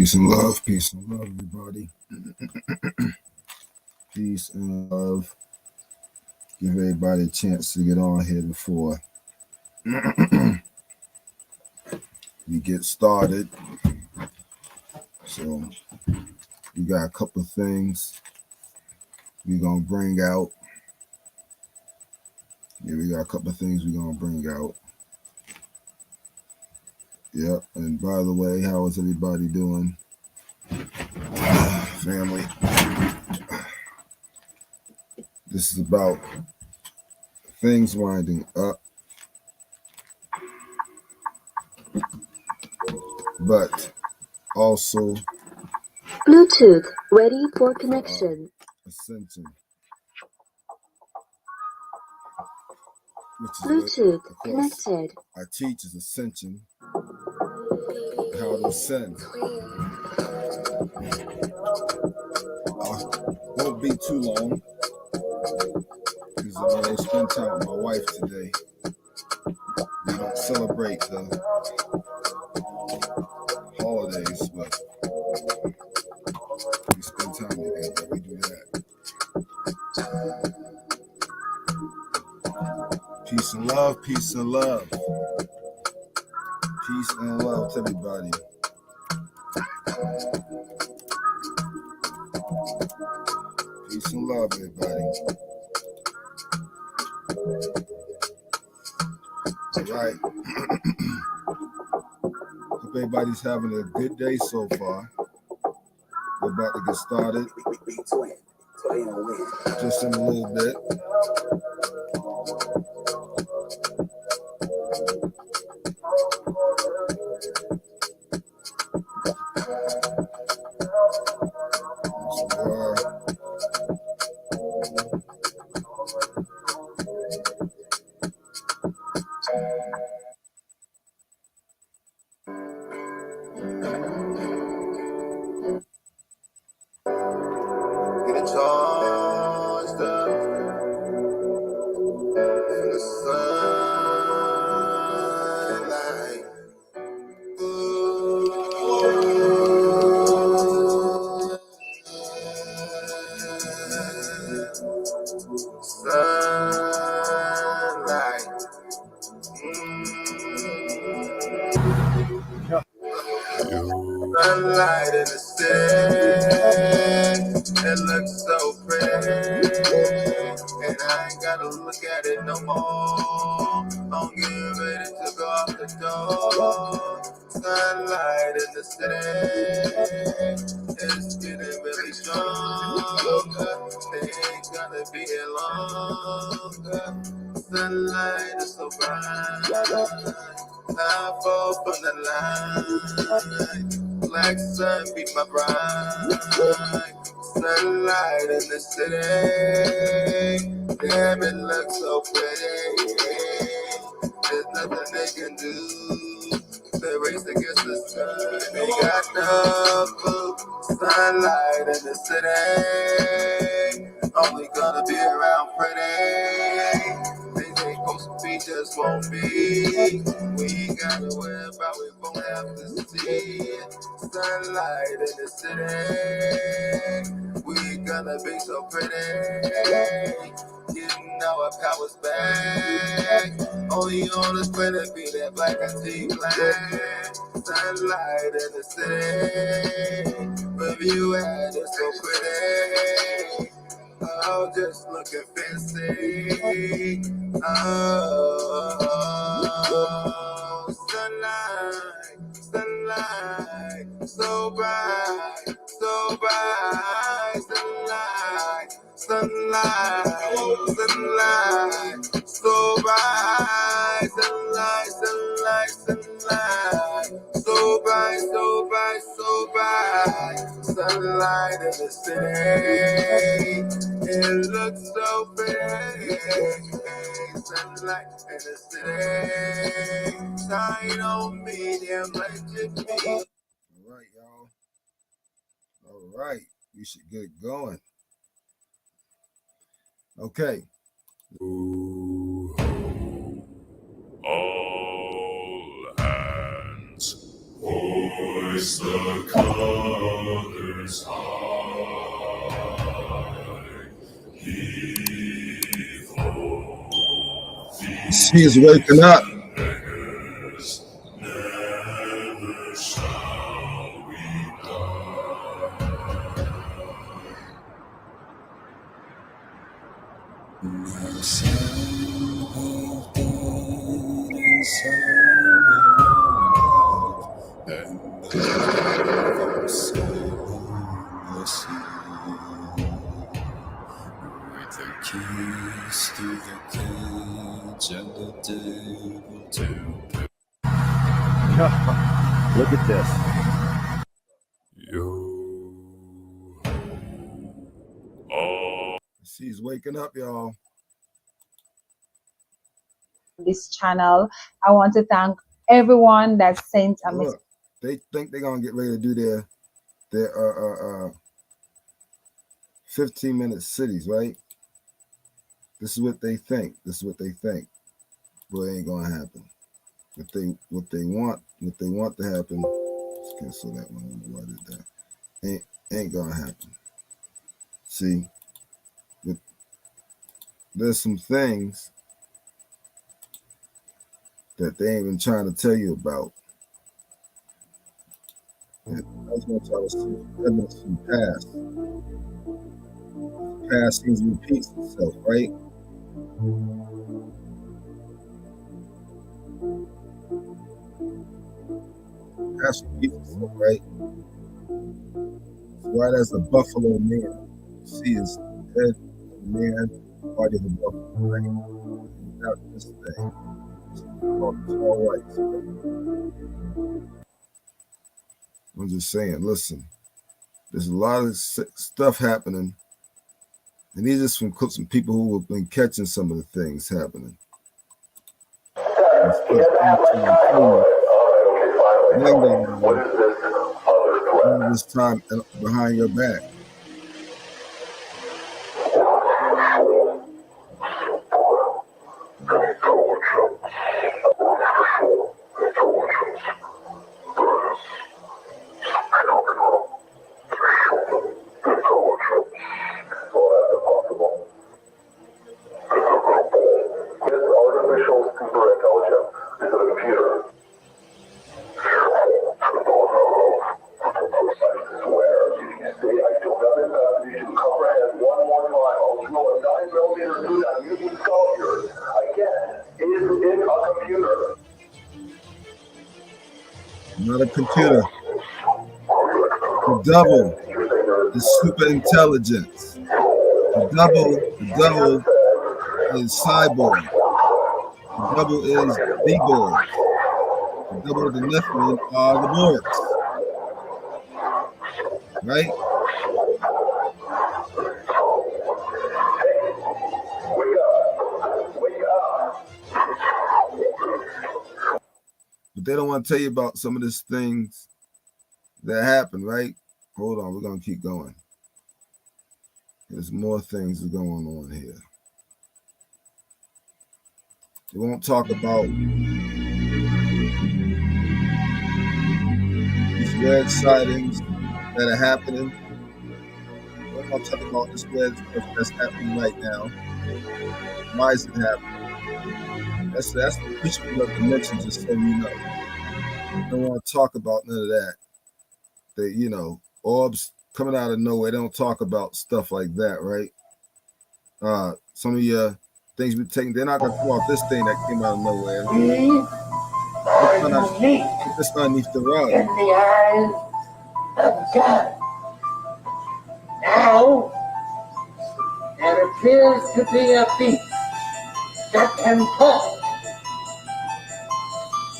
Peace and love, everybody. Peace and love. Give everybody a chance to get on here before we get started. So we got a couple of things we're gonna bring out. We got a couple of things we're gonna bring out. Yep. And by the way, how is everybody doing? Family. This is about things winding up, but also Bluetooth ready for connection. ascension. Bluetooth connected. I teach is ascension, how to ascend. Won't be too long because I'm going to spend time with my wife today. We don't celebrate the holidays, but we spend time together. We do that. Peace and love, peace and love. Peace and love to everybody. Peace and love, everybody. All right. Hope everybody's having a good day so far. We're about to get started. Just in a little bit. Sunlight in the city, it looks so pretty, and I ain't gotta look at it no more. I'm getting ready to go out the door. Sunlight in the city, it's getting really stronger. They ain't gonna be here longer. Sunlight is so bright. I fall from the line. Black sun beat my bride. Sunlight in the city. Damn, it looks so pretty. There's nothing they can do. The race against the sun. They got no food. Sunlight in the city. Only gonna be around pretty. We just won't be. We ain't gotta worry about we won't have to see sunlight in the city. We gonna be so pretty, getting our powers back. Only on us gonna be that black and tea black. Sunlight in the city. Where you at is so pretty. Oh, just looking fancy. Oh, sunlight, sunlight, so bright, so bright. Sunlight, sunlight, sunlight, so bright. Sunlight, sunlight, sunlight, so bright, so bright, so bright. Sunlight in the city. It looks so pretty. Sunlight in the city. Shine on me, damn like me. All right, y'all. All right. We should get going. Okay. Ooh. All hands. Ahoy. hoist the colors high. Heave ho, She's waking up. beggars, never shall we die. Now some have died and some are alive, and others sailing the sea with the keys to the cage and the devil to pay. Look at this. Yo ho. She's waking up, y'all. This channel. I want to thank everyone that sent a message. Look, they think they're gonna get ready to do their 15-minute cities, right? This is what they think. This is what they think. But it ain't gonna happen. What they want to happen. Let's cancel that one. Why did that? Ain't gonna happen. See, there's some things that they ain't even trying to tell you about. And I was going to try to see evidence from the past. The past seems to repeat itself, right? The past repeats itself, right? So right as the buffalo man, you see his head of the man, body of the buffalo, right? Without this thing. All right. I'm just saying, listen, there's a lot of stuff happening, and these are from some people who have been catching some of the things happening. All this time behind your back. Not a computer. The double is super intelligence. The double is cyborg. The double is the Borg. The double of the Nephilim are the Borgs. Right? But they don't want to tell you about some of these things that happen, right? Hold on, we're going to keep going. There's more things going on here. They won't talk about these red sightings that are happening. We're going to talk about this red stuff that's happening right now. Why is it happening? That's the preaching of dimension, just so you know. They don't want to talk about none of that. They, orbs coming out of nowhere. They don't talk about stuff like that, right? Some of your things we taking, they're not going to talk about this thing that came out of nowhere. It's just underneath the rug. In the eyes of God. Now, there appears to be a beast that can talk.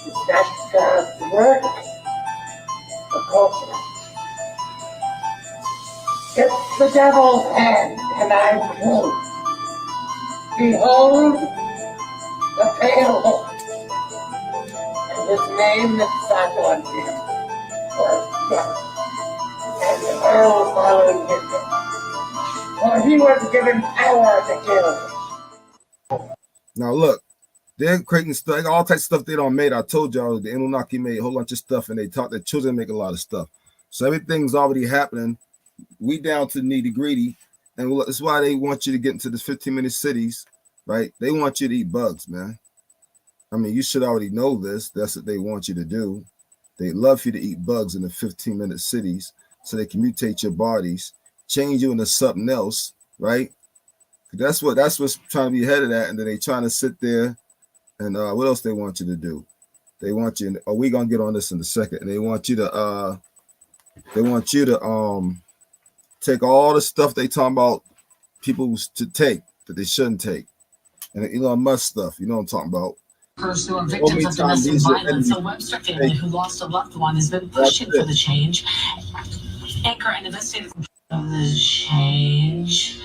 Is that God's work? Of course not. It's the devil's hand, and I'm true. Behold, the pale horse, and his name that sat on him was Death, and all followed him. For he was given power to kill. Now look, They're creating stuff, all types of stuff they don't made. I told y'all the Anunnaki made a whole bunch of stuff, and they taught their children make a lot of stuff. So everything's already happening. We down to nitty gritty, and that's why they want you to get into the 15-minute cities, right? They want you to eat bugs, man. I mean, you should already know this. That's what they want you to do. They love for you to eat bugs in the 15-minute cities so they can mutate your bodies, change you into something else, right? That's what's trying to be headed at, and then they trying to sit there. And what else they want you to do? They want you. We gonna get on this in a second. And they want you to. Take all the stuff they talking about people to take that they shouldn't take, and the Elon Musk stuff. You know what I'm talking about. Who are victims of domestic violence. A Webster family who lost a loved one has been pushing for the change. Anchor and investigative of the change.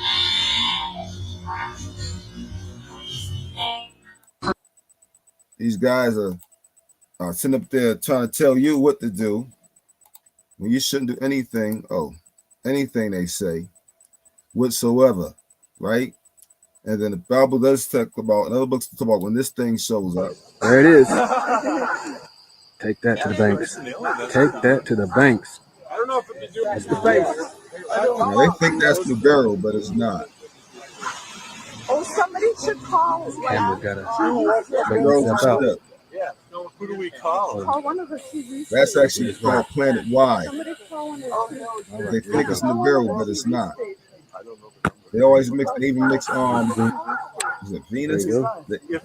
These guys are sitting up there trying to tell you what to do when you shouldn't do anything. Anything they say whatsoever, right? And then the Bible does talk about, another book talk about when this thing shows up. There it is. Take that to the banks. Take that to the banks. I don't know if it's That's the face. Now, they think that's the girl, but it's not. Oh, somebody should call. Camera gotta The girl's out. up. Yeah. No, who do we call? Call one of the TV. That's actually called Planet Y. Somebody call one of the They think it's the girl, but it's not. They always mix. They even mix. Is it Venus?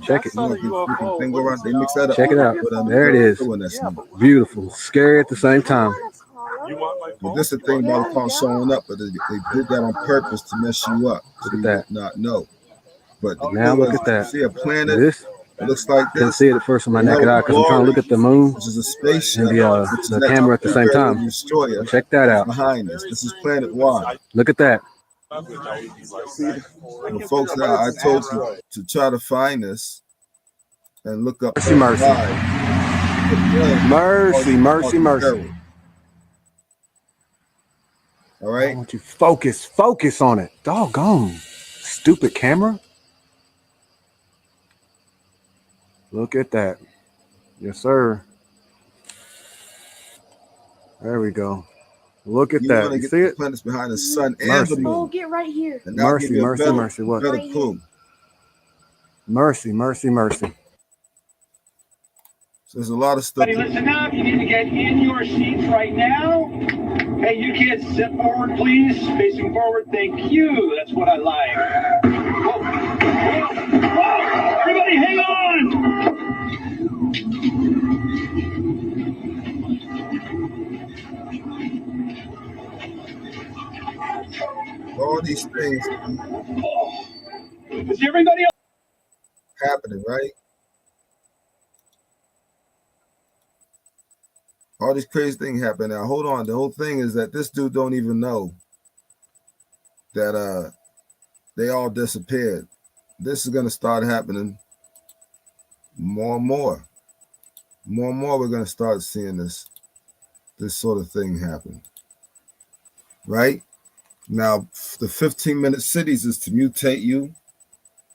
Check it. Thing go around. They mix that up. Check it out. There it is. Beautiful. Scary at the same time. But this is the thing about called showing up, but they did that on purpose to mess you up, so Look at you that. would not know. But Now look at that. See a planet. This It looks like couldn't this. see it at first with my naked eye because I'm trying to look at the moon Which is a spaceship. and the camera at the same time. Destroyer Check that out. behind us. This is Planet Y. Look at that. The folks that I told you to try to find this and look up. Mercy, mercy. Mercy, mercy, mercy. All I right. want you to focus on it. Doggone. Stupid camera. Look at that. Yes, sir. There we go. Look at You that. want to You get see the it? planets behind the sun and Mercy. the Oh, moon. get right here. And that'll give Mercy, you a mercy, better- mercy. What? better clue. Mercy, mercy, mercy. So there's a lot of stuff. Everybody listen up. You need to get in your seats right now. Hey, you kids, step forward, please. Facing forward. Thank you. That's what I like. Whoa. Whoa. Whoa. Everybody hang on. All these things Oh. Is everybody happening, right? All these crazy things happen now. Hold on. The whole thing is that this dude don't even know that they all disappeared. This is gonna start happening more and more. More and more we're gonna start seeing this sort of thing happen. Right? Now the 15-minute cities is to mutate you.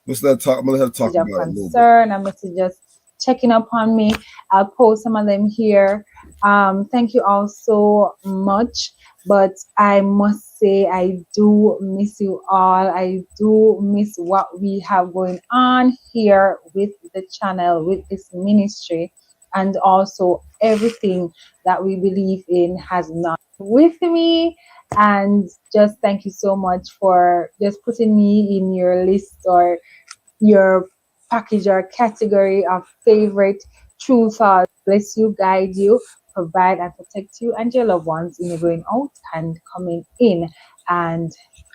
Let's let talk. I'm gonna let her talk Message of about it a little bit. concern and messages checking up on me. I'll post some of them here. Thank you all so much. But I must say, I do miss you all. I do miss what we have going on here with the channel, with this ministry, and also everything that we believe in has not with me. And just thank you so much for just putting me in your list or your package or category of favorite true thoughts. Bless you, guide you, provide and protect you and your loved ones in your going out and coming in. And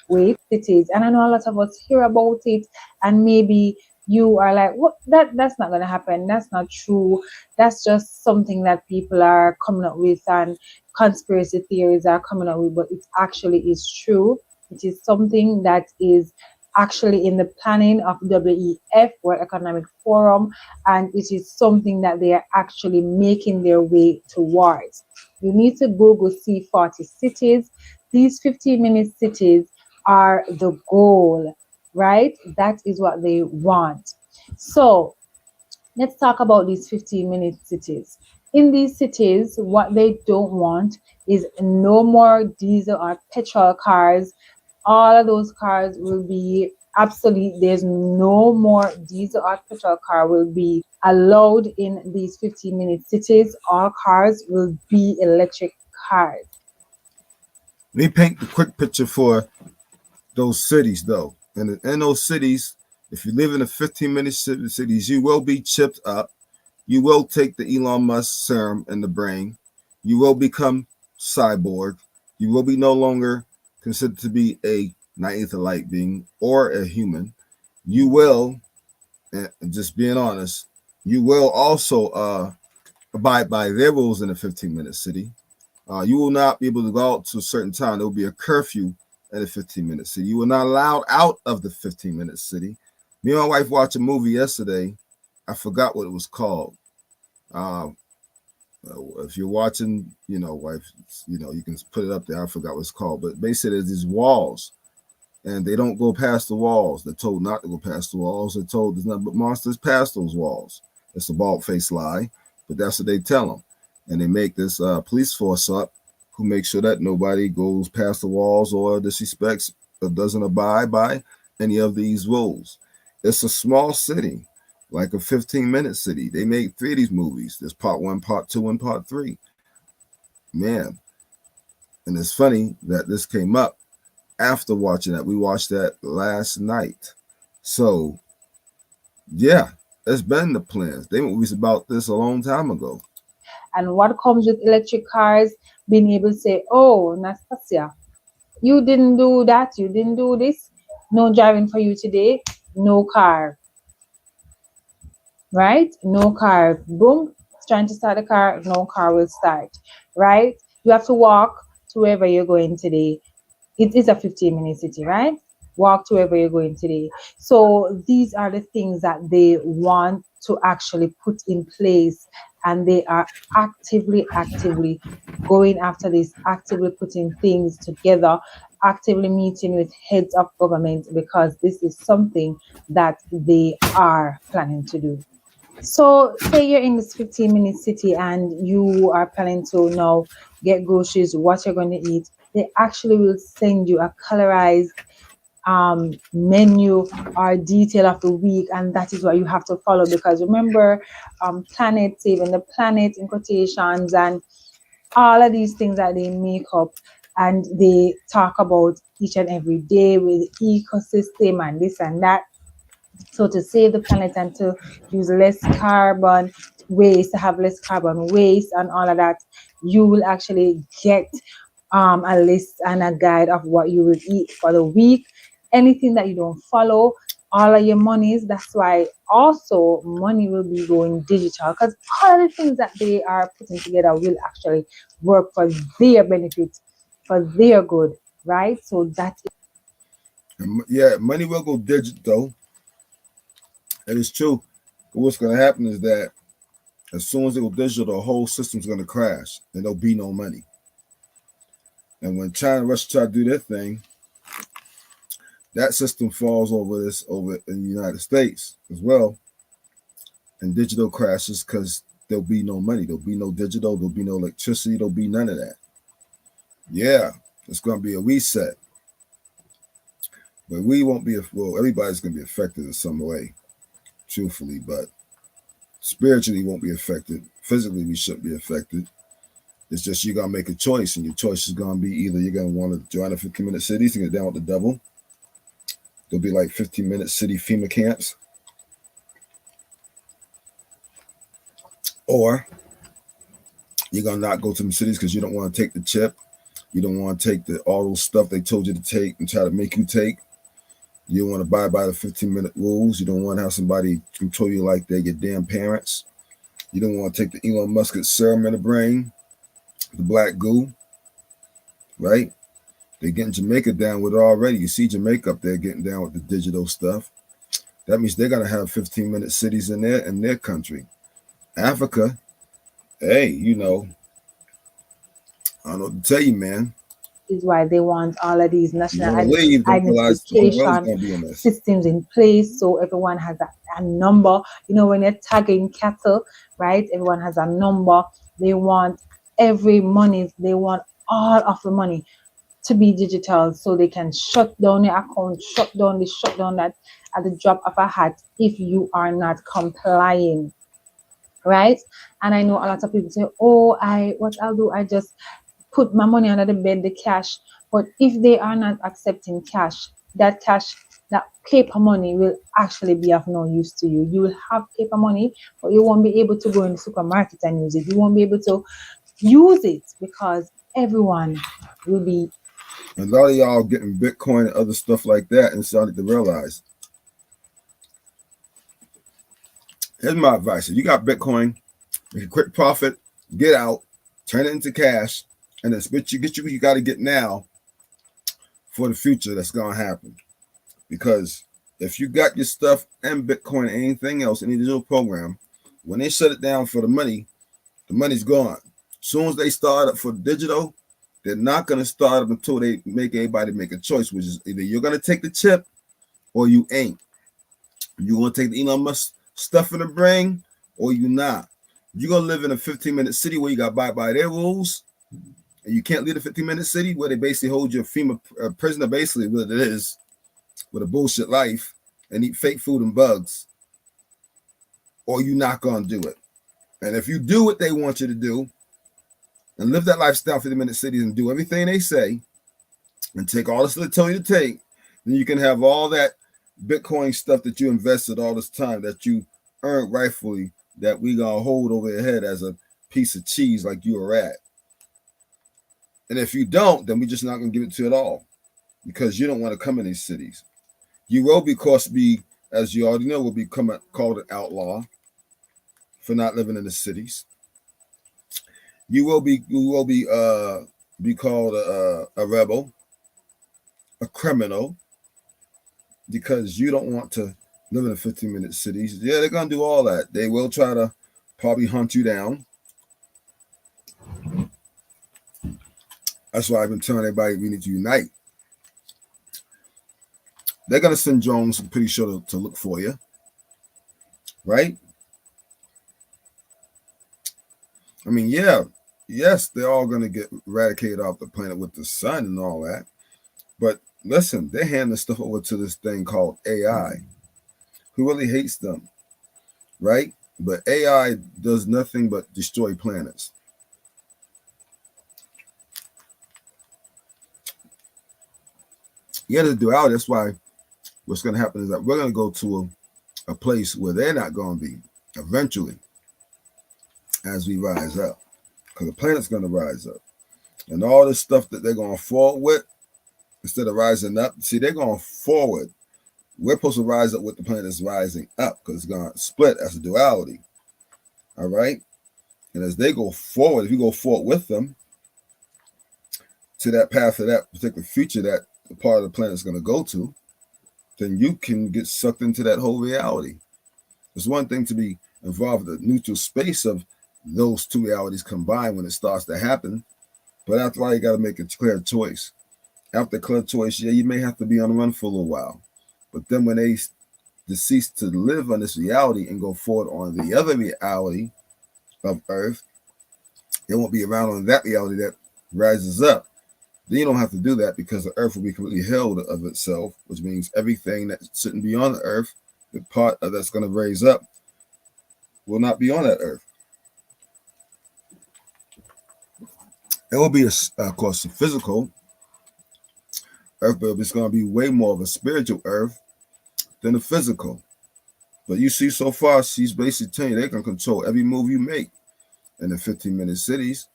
wait, it is. And I know a lot of us hear about it, and maybe you are like, what? That's not gonna happen. That's not true. That's just something that people are coming up with and conspiracy theories are coming up with, but it actually is true. It is something that is actually in the planning of WEF, World Economic Forum, and it is something that they are actually making their way towards. You need to Google C40 cities. These 15-minute cities are the goal, right? That is what they want. So Let's talk about these 15-minute cities. In these cities, what they don't want is no more diesel or petrol cars. All of those cars will be obsolete. There's no more diesel or petrol car will be allowed in these 15-minute cities. All cars will be electric cars. Let me paint the quick picture for those cities, though. And in those cities, if you live in the 15-minute cities, you will be chipped up. You will take the Elon Musk serum in the brain. You will become cyborg. You will be no longer considered to be a ninth light being or a human. You will, and just being honest, you will also abide by their rules in a 15-minute city. You will not be able to go out to a certain time. There will be a curfew at a 15-minute city. You will not allowed out of the 15-minute city. Me and my wife watched a movie yesterday. I forgot what it was called. If you're watching, wife, you can put it up there. I forgot what it's called. But basically, there's these walls, and they don't go past the walls. They're told not to go past the walls. They're told there's nothing but monsters past those walls. It's a bald-faced lie, but that's what they tell them. And they make this police force up who makes sure that nobody goes past the walls or disrespects or doesn't abide by any of these rules. It's a small city, like a 15-minute city. They made 3 of these movies. There's part 1, part 2, and part 3. Man, and it's funny that this came up after watching that. We watched that last night. So, yeah, it's been the plans. They movies about this a long time ago. And what comes with electric cars, being able to say, oh, Nastasia, you didn't do that, you didn't do this, no driving for you today, no car. Right? No car. Boom, trying to start the car, no car will start. Right? You have to walk to wherever you're going today. It is a 15-minute city, right? Walk to wherever you're going today. So these are the things that they want to actually put in place, and they are actively going after this, actively putting things together, actively meeting with heads of government, because this is something that they are planning to do. So say you're in this 15-minute city and you are planning to now get groceries, what you're going to eat. They actually will send you a colorized menu or detail of the week, and that is what you have to follow, because remember, planet, saving the planet in quotations, and all of these things that they make up and they talk about each and every day with ecosystem and this and that. So to save the planet and to use less carbon waste, to have less carbon waste and all of that, you will actually get a list and a guide of what you will eat for the week. Anything that you don't follow, all of your monies, that's why also money will be going digital, because all of the things that they are putting together will actually work for their benefit, for their good, right? So that yeah, money will go digital. And it's true. But what's going to happen is that as soon as it go digital, the whole system's going to crash and there'll be no money. And when China and Russia try to do their thing, that system falls over in the United States as well. And digital crashes because there'll be no money. There'll be no digital. There'll be no electricity. There'll be none of that. Yeah, it's going to be a reset. But we won't be, everybody's going to be affected in some way, truthfully, but spiritually won't be affected. Physically, we shouldn't be affected. It's just you're going to make a choice, and your choice is going to be either you're going to want to join the 15-minute cities and get down with the devil. There'll be like 15-minute city FEMA camps. Or you're going to not go to the cities because you don't want to take the chip. You don't want to take all those stuff they told you to take and try to make you take. You don't want to abide by the 15-minute rules. You don't want to have somebody control you like they're your damn parents. You don't want to take the Elon Musk serum in the brain, the black goo, right? They're getting Jamaica down with it already. You see Jamaica up there getting down with the digital stuff. That means they're going to have 15-minute cities in their country. Africa, hey, I don't know what to tell you, man. is why they want all of these national You're gonna leave, don't realize the whole world's identification gonna be in this. systems in place, so everyone has a number. You know, when you're tagging cattle, right? Everyone has a number. They want every money. They want all of the money to be digital, so they can shut down your account, shut down this, shut down that at the drop of a hat if you are not complying, right? And I know a lot of people say, oh, what I'll do, I just put my money under the bed, the cash. But if they are not accepting cash, that paper money will actually be of no use to you. You will have paper money, but you won't be able to go in the supermarket and use it. You won't be able to use it because everyone will be. And a lot of y'all getting Bitcoin and other stuff like that and starting to realize. Here's my advice. If you got Bitcoin, make a quick profit, get out, turn it into cash, and then get you what you got to get now for the future that's going to happen. Because if you got your stuff and Bitcoin and anything else, any digital program, when they shut it down for the money's gone. As soon as they start up for digital, they're not going to start up until they make everybody make a choice, which is either you're going to take the chip or you ain't. You want to take the Elon Musk stuff in the brain or you not. You're going to live in a 15-minute city where you got to abide by their rules, and you can't leave a 15-minute city where they basically hold you a FEMA prisoner, basically what it is, with a bullshit life, and eat fake food and bugs, or you're not going to do it. And if you do what they want you to do and live that lifestyle 50-minute cities and do everything they say and take all this they tell you to take, then you can have all that Bitcoin stuff that you invested all this time that you earned rightfully, that we going to hold over your head as a piece of cheese like you are at. And if you don't, then we're just not going to give it to you at all, because you don't want to come in these cities. You will, because as you already know, will become called an outlaw for not living in the cities. You will be called a rebel, a criminal, because you don't want to live in the 15-minute cities. Yeah, they're gonna do all that. They will try to probably hunt you down. That's why I've been telling everybody we need to unite. They're gonna send drones, I'm pretty sure, to look for you, right? I mean, yes, they're all gonna get eradicated off the planet with the sun and all that. But listen, they're handing stuff over to this thing called AI, who really hates them, right? But AI does nothing but destroy planets. You got to do out. That's why what's going to happen is that we're going to go to a place where they're not going to be eventually as we rise up, because the planet's going to rise up. And all this stuff that they're going forward with, instead of rising up, see, they're going forward. We're supposed to rise up with the planet is rising up, because it's going to split as a duality. All right? And as they go forward, if you go forward with them to that path of that particular future that the part of the planet is going to go to, then you can get sucked into that whole reality. It's one thing to be involved in the neutral space of those two realities combined when it starts to happen, but after all, you got to make a clear choice. After a clear choice, yeah, you may have to be on the run for a little while, but then when they cease to live on this reality and go forward on the other reality of Earth, they won't be around on that reality that rises up. Then you don't have to do that, because the Earth will be completely held of itself, which means everything that shouldn't be on the Earth, the part that's going to raise up, will not be on that Earth. It will be, of course, a physical Earth, but it's going to be way more of a spiritual Earth than a physical. But you see, so far, she's basically telling you they can control every move you make in the 15-minute cities.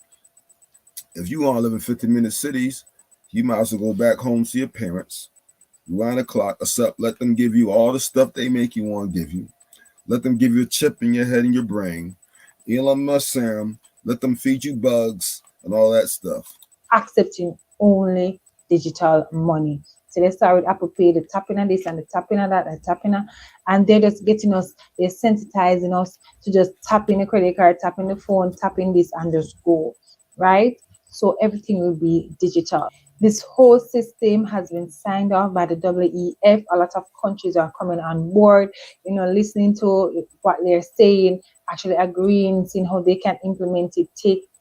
If you want to live in 15-minute cities, you might as well go back home to your parents, rewind the clock, except let them give you all the stuff they make you want to give you. Let them give you a chip in your head and your brain. Elon Musk serum, let them feed you bugs and all that stuff. Accepting only digital money. So they start with Apple Pay, the tapping of this and the tapping of that, the tapping of, and they're just getting us, they're sensitizing us to just tapping the credit card, tapping the phone, tapping this, and just go, right? So everything will be digital. This whole system has been signed off by the WEF. A lot of countries are coming on board, listening to what they're saying, actually agreeing, seeing how they can implement it,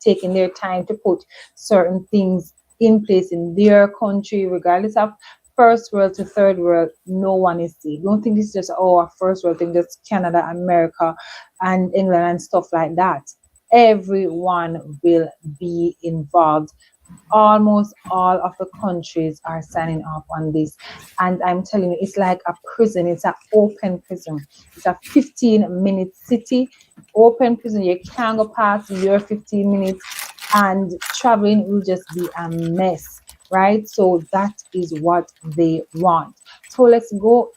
taking their time to put certain things in place in their country, regardless of first world to third world. No one is safe. Don't think this is just a first world thing, just Canada, America, and England and stuff like that. Everyone will be involved. Almost all of the countries are signing off on this, and I'm telling you, it's like a prison. It's an open prison. It's a 15-minute city, open prison. You can't go past your 15 minutes, and traveling will just be a mess, right? So that is what they want. So let us go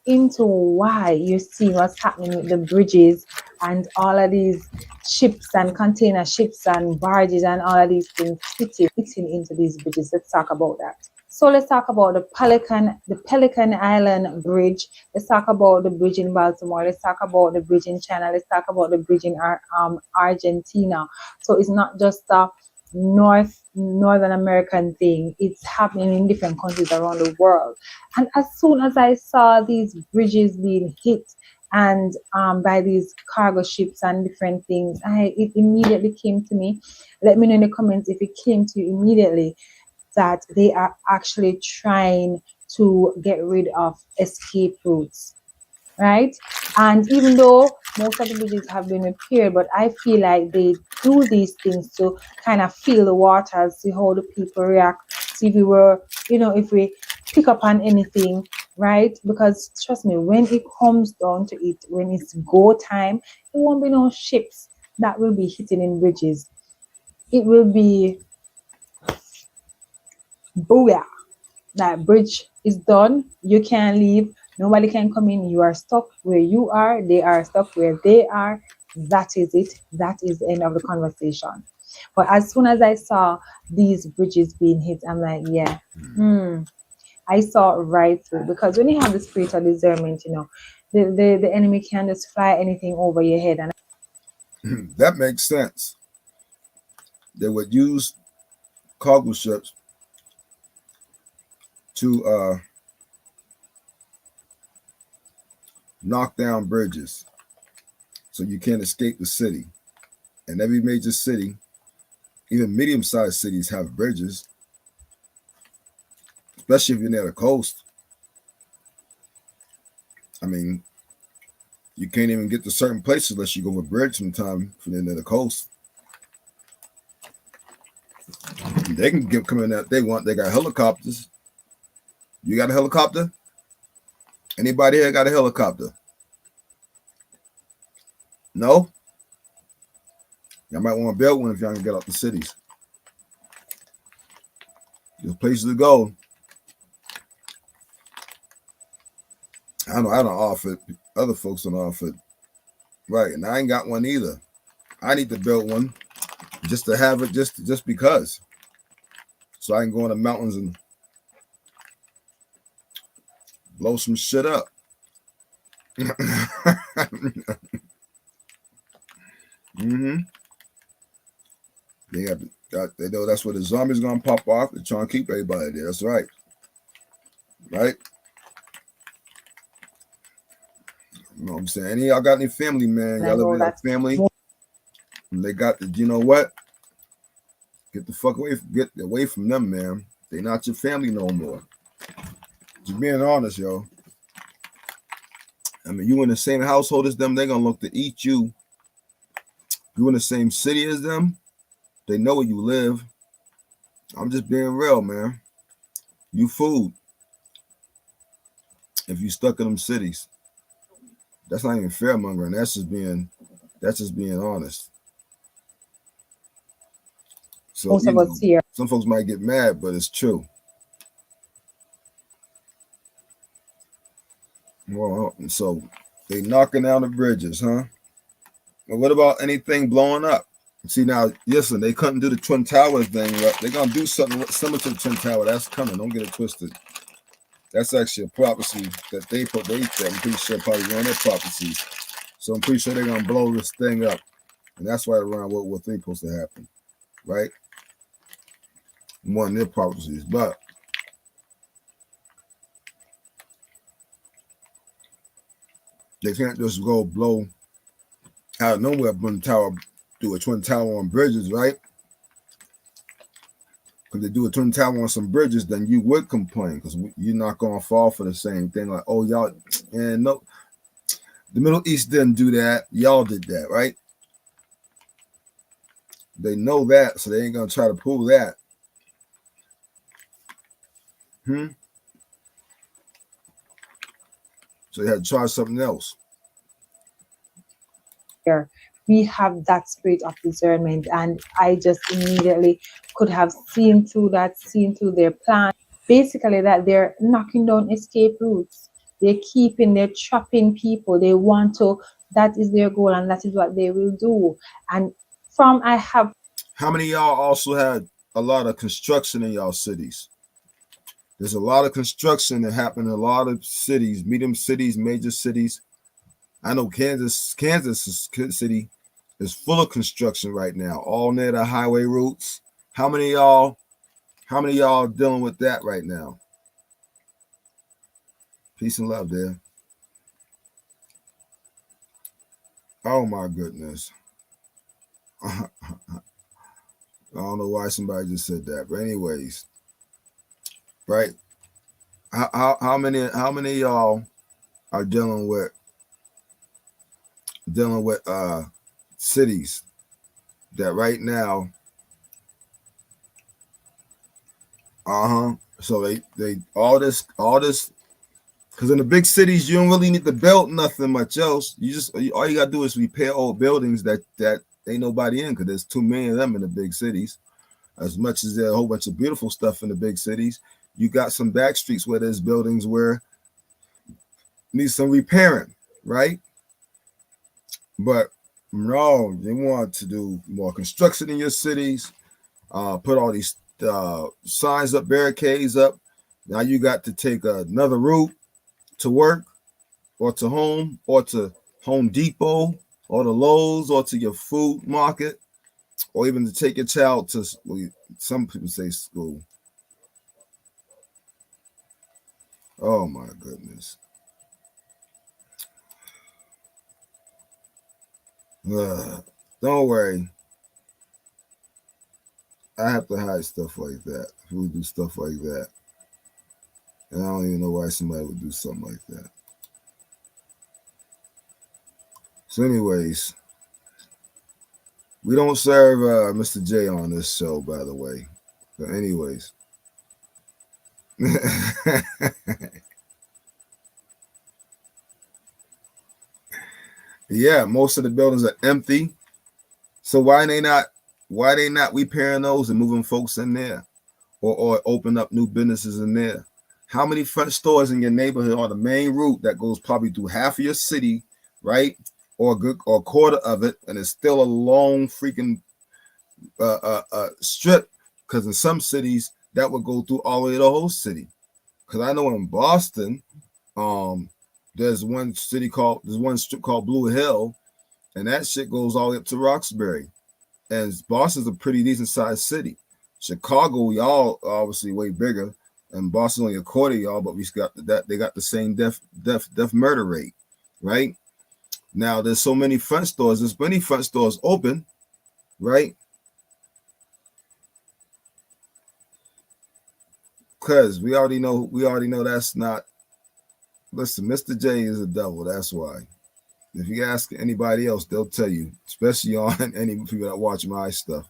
into why you're seeing what's happening with the bridges and all of these ships and container ships and barges and all of these things fitting into these bridges. Let's talk about that. So let's talk about the Pelican Island Bridge. Let's talk about the bridge in Baltimore. Let's talk about the bridge in China. Let's talk about the bridge in Argentina. So it's not just a Northern American thing. It's happening in different countries around the world. And as soon as I saw these bridges being hit and by these cargo ships and different things, it immediately came to me. Let me know in the comments if it came to you immediately that they are actually trying to get rid of escape routes, right? And even though most of the bridges have been repaired, but I feel like they do these things to kind of feel the waters, see how the people react, see if we pick up on anything, right? Because trust me, when it comes down to it, when it's go time, there won't be no ships that will be hitting in bridges. It will be booyah. That bridge is done. You can't leave. Nobody can come in. You are stuck where you are. They are stuck where they are. That is it. That is the end of the conversation. But as soon as I saw these bridges being hit, I'm like, yeah. I saw right through. Because when you have the spirit of discernment, the enemy can just fly anything over your head. And that makes sense. They would use cargo ships to knock down bridges so you can't escape the city. And every major city, even medium-sized cities, have bridges, especially if you're near the coast. I mean, you can't even get to certain places unless you go over a bridge sometime from the end of the coast. They can come in that they want. They got helicopters. You got a helicopter? Anybody here got a helicopter? No? Y'all might want to build one if y'all can get out the cities. There's places to go. I don't offer it. Other folks don't offer it. Right, and I ain't got one either. I need to build one just to have it, just because. So I can go in the mountains and blow some shit up. They know that's where the zombies gonna pop off. They're trying to keep everybody there. That's right. Right? You know what I'm saying? Any of y'all got any family, man? Y'all live with a family? And they got the, you know what? Get the fuck away, get away from them, man. They not your family no more. Just being honest, yo. I mean, you in the same household as them, they're gonna look to eat you. You in the same city as them, they know where you live. I'm just being real, man. You food. If you stuck in them cities. That's not even fair mongering. That's just being honest. So most of us here. Some folks might get mad, but it's true. Well, so they knocking down the bridges, huh? Well, what about anything blowing up? See, now, listen, they couldn't do the Twin Towers thing. Right? They're going to do something similar to the Twin Tower. That's coming. Don't get it twisted. That's actually a prophecy that they put. I'm pretty sure probably one of their prophecies. So I'm pretty sure they're going to blow this thing up. And that's why around World War III supposed to happen. Right? one of their prophecies, but they can't just go blow out of nowhere, do a twin tower on bridges, right? Because they do a twin tower on some bridges, then you would complain because you're not going to fall for the same thing. Like, oh, y'all, and no, the Middle East didn't do that. Y'all did that, right? They know that, so they ain't going to try to pull that. So they had to try something else. We have that spirit of discernment, and I just immediately could have seen through their plan. Basically, that they're knocking down escape routes. They're trapping people. They want to, that is their goal, and that is what they will do. And how many of y'all also had a lot of construction in y'all cities? There's a lot of construction that happened in a lot of cities, medium cities, major cities. I know Kansas City is full of construction right now, all near the highway routes. How many of y'all dealing with that right now? Peace and love there. Oh my goodness. I don't know why somebody just said that, but anyways, right? How many of y'all are dealing with cities that right now so they all this because in the big cities you don't really need to build nothing much else. All you gotta do is repair old buildings that ain't nobody in, because there's too many of them in the big cities. As much as there's a whole bunch of beautiful stuff in the big cities, you got some back streets where there's buildings where need some repairing, right? But no, they want to do more construction in your cities, put all these signs up, barricades up. Now you got to take another route to work or to home or to Home Depot or to Lowe's or to your food market, or even to take your child to, some people say school. Oh my goodness. Don't worry. I have to hide stuff like that. People do stuff like that. And I don't even know why somebody would do something like that. So anyways, we don't serve Mr. J on this show, by the way. But anyways. Yeah, most of the buildings are empty. So why they not repairing those and moving folks in there, or open up new businesses in there? How many front stores in your neighborhood are the main route that goes probably through half of your city, right? Or a quarter of it, and it's still a long freaking strip, because in some cities that would go through all the way to the whole city. Because I know in Boston, there's one strip called Blue Hill, and that shit goes all the way up to Roxbury. And Boston's a pretty decent sized city. Chicago, y'all obviously way bigger, and Boston only a quarter y'all, but we got that they got the same death murder rate, right? Now there's so many front stores. There's many front stores open, right? Because we already know that's not. Listen, Mr. J is a devil. That's why. If you ask anybody else, they'll tell you, especially on any people that watch my stuff.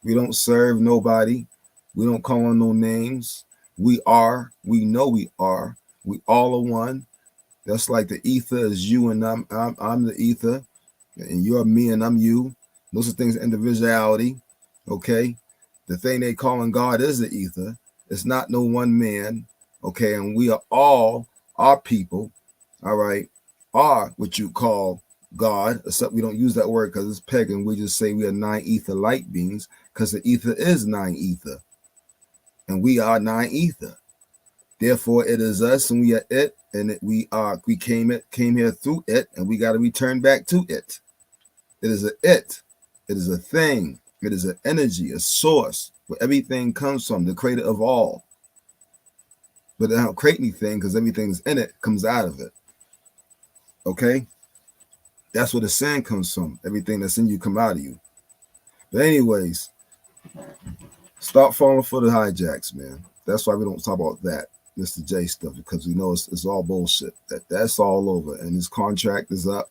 We don't serve nobody. We don't call on no names. We know we are. We all are one. That's like the ether is you and I'm the ether, and you're me and I'm you. Those are things of individuality. Okay. The thing they calling God is the ether. It's not no one man. Okay. And we are all our people. All right. Are what you call God, except we don't use that word because it's pagan. We just say we are 9 ether light beings, because the ether is 9 ether, and we are 9 ether. Therefore, it is us, and we are it, and we came here through it, and we got to return back to it. It is a it. It is a thing. It is an energy, a source where everything comes from, the creator of all. But they don't create anything because everything's in it comes out of it. Okay? That's where the sand comes from. Everything that's in you come out of you. But anyways, stop falling for the hijacks, man. That's why we don't talk about that, Mr. J stuff, because we know it's all bullshit. That's all over. And his contract is up.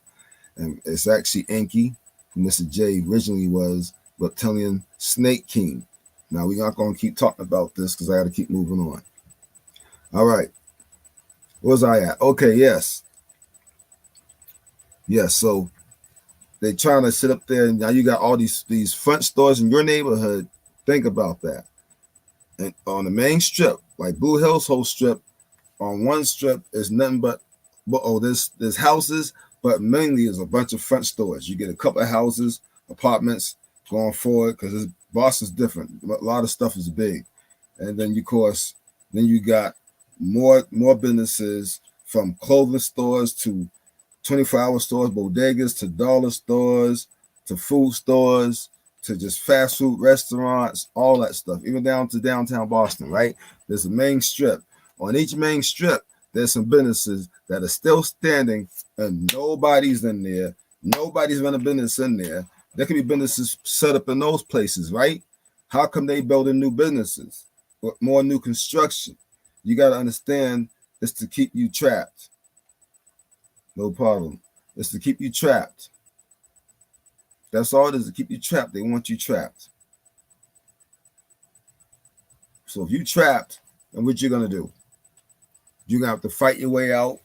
And it's actually Enki, who Mr. J originally was Reptilian Snake King. Now, we're not going to keep talking about this because I got to keep moving on. All right. Where was I at? Okay, yes. Yes, so they're trying to sit up there, and now you got all these front stores in your neighborhood. Think about that. And on the main strip, like Blue Hills whole strip, on one strip is nothing but there's houses, but mainly is a bunch of front stores. You get a couple of houses, apartments going forward, because Boston's different. A lot of stuff is big. And then you got more businesses, from clothing stores to 24-hour stores, bodegas, to dollar stores, to food stores, to just fast food restaurants, all that stuff, even down to downtown Boston, right? There's a main strip. On each main strip, there's some businesses that are still standing and nobody's in there. Nobody's running a business in there. There could be businesses set up in those places, right? How come they building new businesses with more new construction? You got to understand it's to keep you trapped. No problem. It's to keep you trapped. That's all it is, to keep you trapped. They want you trapped. So if you trapped, then what you gonna do? You're gonna have to fight your way out.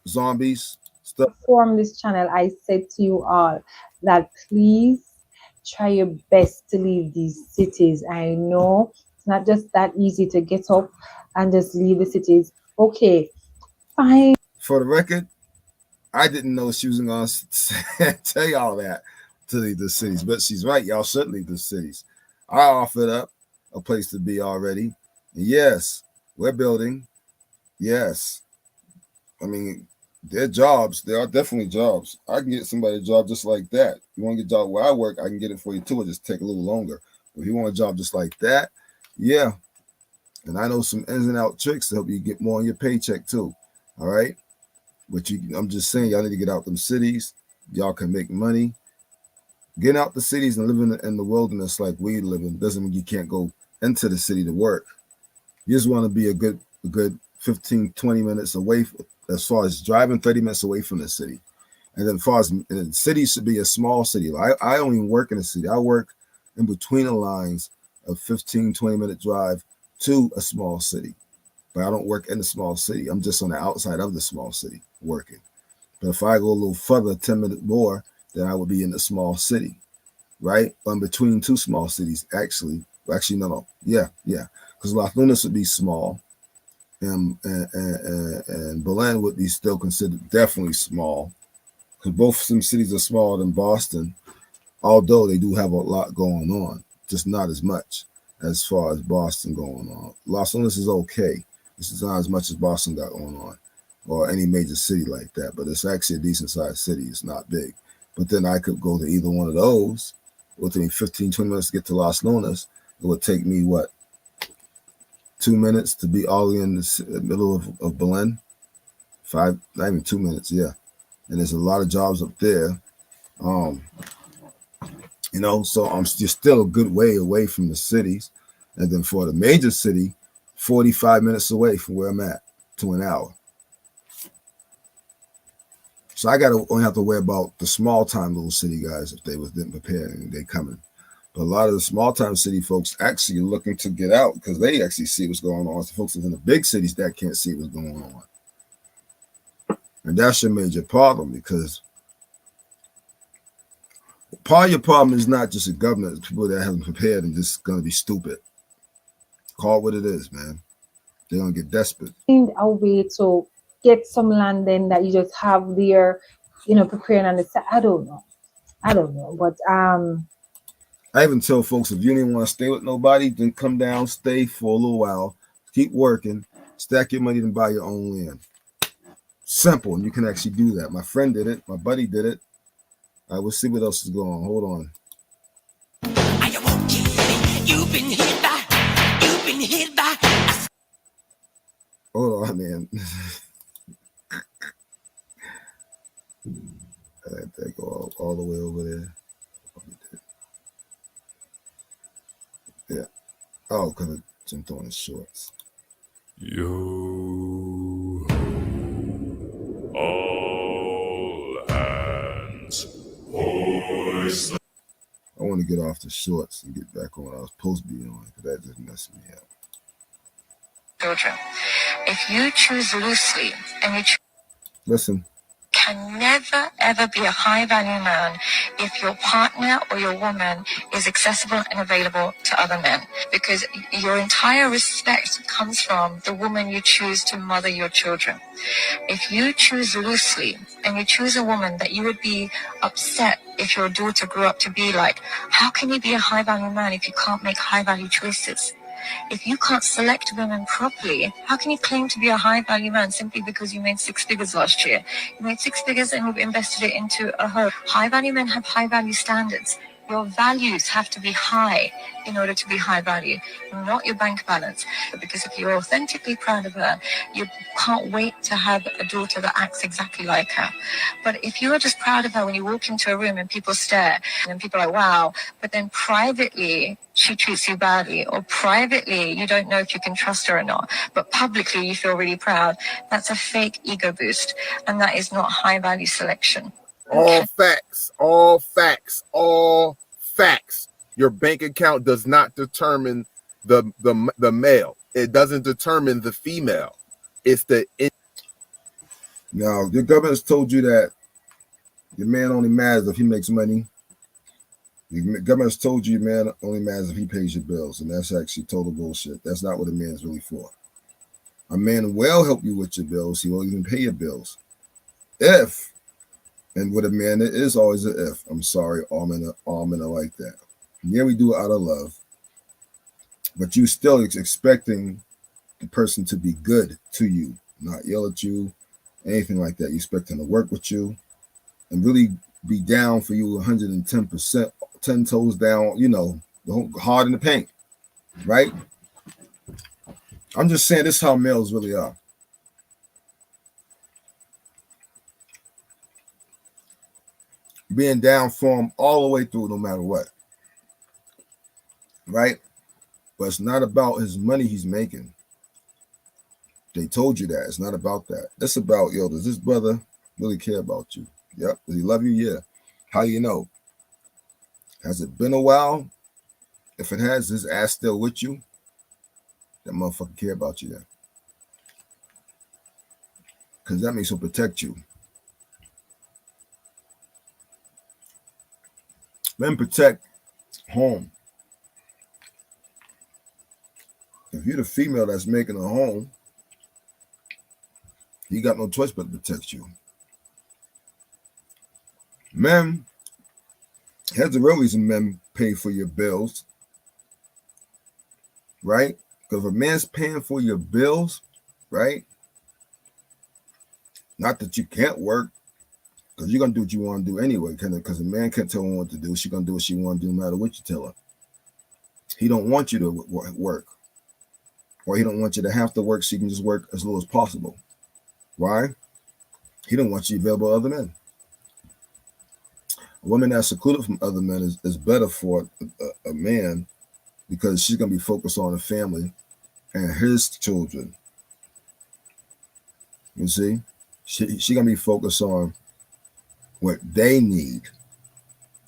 Zombies, stuff. From this channel, I said to you all that please try your best to leave these cities. I know it's not just that easy to get up and just leave the cities. Okay, fine. For the record, I didn't know she was gonna tell y'all that to leave the cities, but she's right. Y'all should leave the cities. I offered up a place to be already. And yes, we're building. Yes, I mean, they're jobs. There are definitely jobs. I can get somebody a job just like that. You want to get a job where I work, I can get it for you too. It'll just take a little longer. But if you want a job just like that, yeah. And I know some ins and out tricks to help you get more on your paycheck too. All right. But I'm just saying, y'all need to get out them cities. Y'all can make money. Getting out the cities and living in the wilderness like we live in doesn't mean you can't go into the city to work. You just want to be a good 15, 20 minutes away, as far as driving 30 minutes away from the city. And then as far as the city should be a small city. I don't even work in a city. I work in between the lines of 15, 20-minute drive to a small city. But I don't work in the small city. I'm just on the outside of the small city working. But if I go a little further, 10 minutes more, then I would be in the small city, right? I'm between two small cities, actually. No. Yeah. Because Las Lunas would be small, and Belen would be still considered definitely small, because both some cities are smaller than Boston, although they do have a lot going on, just not as much as far as Boston going on. Las Lunas is okay. This is not as much as Boston got going on, or any major city like that, but it's actually a decent-sized city. It's not big. But then I could go to either one of those. It would take me 15, 20 minutes to get to Las Lunas. It would take me, 2 minutes to be all in the middle of Belen? 5, not even 2 minutes, yeah. And there's a lot of jobs up there. So I'm just still a good way away from the cities. And then for the major city, 45 minutes away from where I'm at to an hour. So I only have to worry about the small time little city guys if they didn't prepare and they coming. But a lot of the small time city folks actually are looking to get out because they actually see what's going on. It's the folks in the big cities that can't see what's going on. And that's your major problem, because part of your problem is not just the government, it's people that haven't prepared and just going to be stupid. Call it what it is, man. They're going to get desperate. Find a way to get some land then that you just have there, preparing on the side. I don't know. But I even tell folks, if you didn't want to stay with nobody, then come down, stay for a little while, keep working, stack your money, and buy your own land. Simple, and you can actually do that. My friend did it. My buddy did it. We'll see what else is going on. Hold on. You've been hit by. Hold on, man. I let that go all the way over there. Yeah. Oh, because I jumped on his shorts. Yo, all hands, hoist. I want to get off the shorts and get back on what I was supposed to be on, because that just messed me up. Children. If you choose loosely and you Listen. can never ever be a high value man if your partner or your woman is accessible and available to other men, because your entire respect comes from the woman you choose to mother your children. If you choose loosely and you choose a woman that you would be upset if your daughter grew up to be like, how can you be a high value man if you can't make high value choices? If you can't select women properly, how can you claim to be a high value man simply because you made 6 figures last year? You made 6 figures and you've invested it into a home. High value men have high value standards. Your values have to be high in order to be high value, not your bank balance. Because if you're authentically proud of her, you can't wait to have a daughter that acts exactly like her. But if you are just proud of her when you walk into a room and people stare, and then people are like, wow, but then privately she treats you badly, or privately you don't know if you can trust her or not, but publicly you feel really proud, that's a fake ego boost, and that is not high value selection. All facts, all facts, all facts. Your bank account does not determine the male. It doesn't determine the female. It's the Now, the government's told you that your man only matters if he makes money. The government's told you your man only matters if he pays your bills, and that's actually total bullshit. That's not what a man is really for. A man will help you with your bills. He won't even pay your bills. If, and with a man, it is always an if. I'm sorry, all men are like that. Yeah, we do it out of love, but you still expecting the person to be good to you, not yell at you, anything like that. You expect him to work with you and really be down for you 110%, 10 toes down, you know, hard in the paint, right? I'm just saying this is how males really are. Being down for him all the way through, no matter what, right? But it's not about his money he's making. They told you that. It's not about that. It's about, yo, does this brother really care about you? Yep. Does he love you? Yeah. How you know? Has it been a while? If it has, his ass still with you? That motherfucker care about you then. Because that means he'll protect you. Men protect home. If you're the female that's making a home, he got no choice but to protect you. Men, here's the real reason men pay for your bills, right? Because if a man's paying for your bills, right? Not that you can't work, because you're going to do what you want to do anyway, because a man can't tell her what to do. She's going to do what she want to do no matter what you tell her. He don't want you to work, or he don't want you to have to work so you can just work as little as possible. Why? He don't want you available to other men. A woman that's secluded from other men is better for a man, because she's going to be focused on the family and his children. You see? She's going to be focused on what they need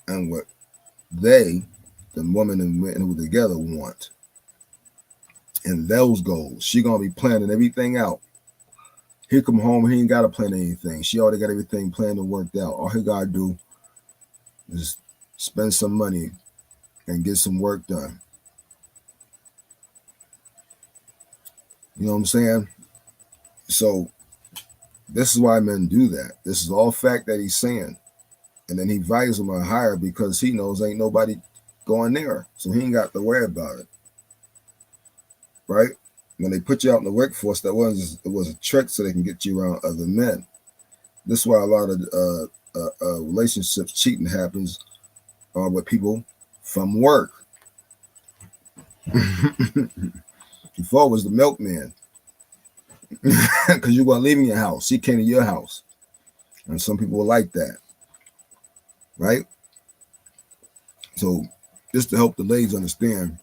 and what they, the woman and men who are together, want. And those goals. She's going to be planning everything out. He come home, he ain't got to plan anything. She already got everything planned and worked out. All he got to do is spend some money and get some work done. You know what I'm saying? So this is why men do that. This is all fact that he's saying. And then he values them higher because he knows ain't nobody going there. So he ain't got to worry about it. Right? When they put you out in the workforce, it was a trick so they can get you around other men. This is why a lot of relationships cheating happens with people from work. Before was the milkman. Because you weren't leaving your house. She came to your house. And some people were like that. Right? So just to help the ladies understand.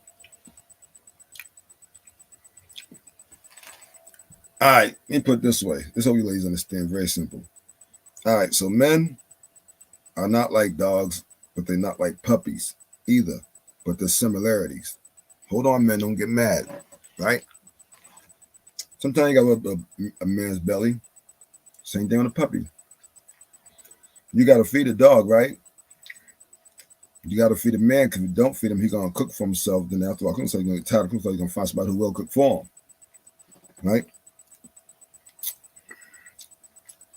All right, let me put it this way. This help you ladies understand. Very simple. All right, so men are not like dogs, but they're not like puppies either. But there's similarities. Hold on, men, don't get mad. Right? Sometimes you got to rub a man's belly. Same thing with a puppy. You got to feed a dog, right? You got to feed a man, because if you don't feed him, he's going to cook for himself. Then after all, he's going to get tired of cooking, so he's going to find somebody who will cook for him. Right?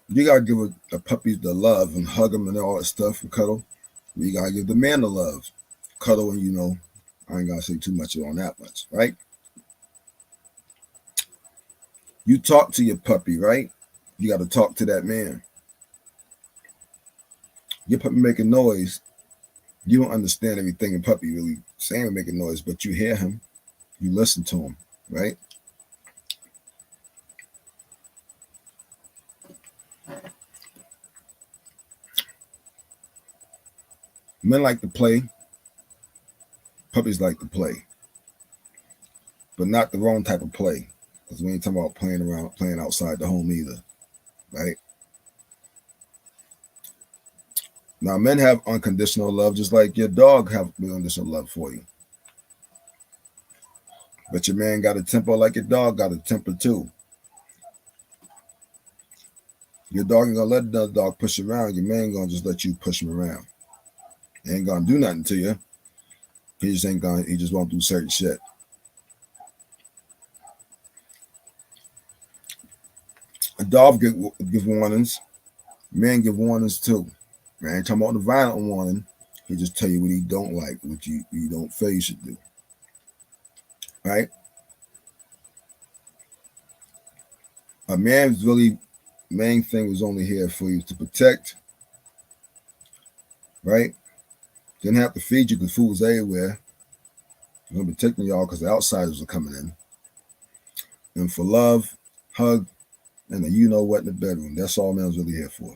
You got to give a puppy the love and hug him and all that stuff and cuddle. You got to give the man the love. Cuddle and, I ain't going to say too much on that much, right? You talk to your puppy, right? You got to talk to that man. Your puppy making noise. You don't understand everything a puppy really saying and making noise, but you hear him. You listen to him, right? Men like to play. Puppies like to play. But not the wrong type of play. Because we ain't talking about playing outside the home either, right? Now, men have unconditional love, just like your dog have unconditional love for you. But your man got a temper like your dog got a temper too. Your dog ain't gonna let the dog push you around. Your man gonna just let you push him around. He ain't gonna do nothing to you. He just won't do certain shit. A dog give warnings. Men give warnings too. Man, talking about the violent warning, he just tell you what he don't like, what you don't feel you should do. Right? A man's really main thing was only here for you to protect. Right? Didn't have to feed you because food was everywhere. We're protecting y'all because the outsiders are coming in. And for love, hug, and the you know what in the bedroom. That's all man's really here for.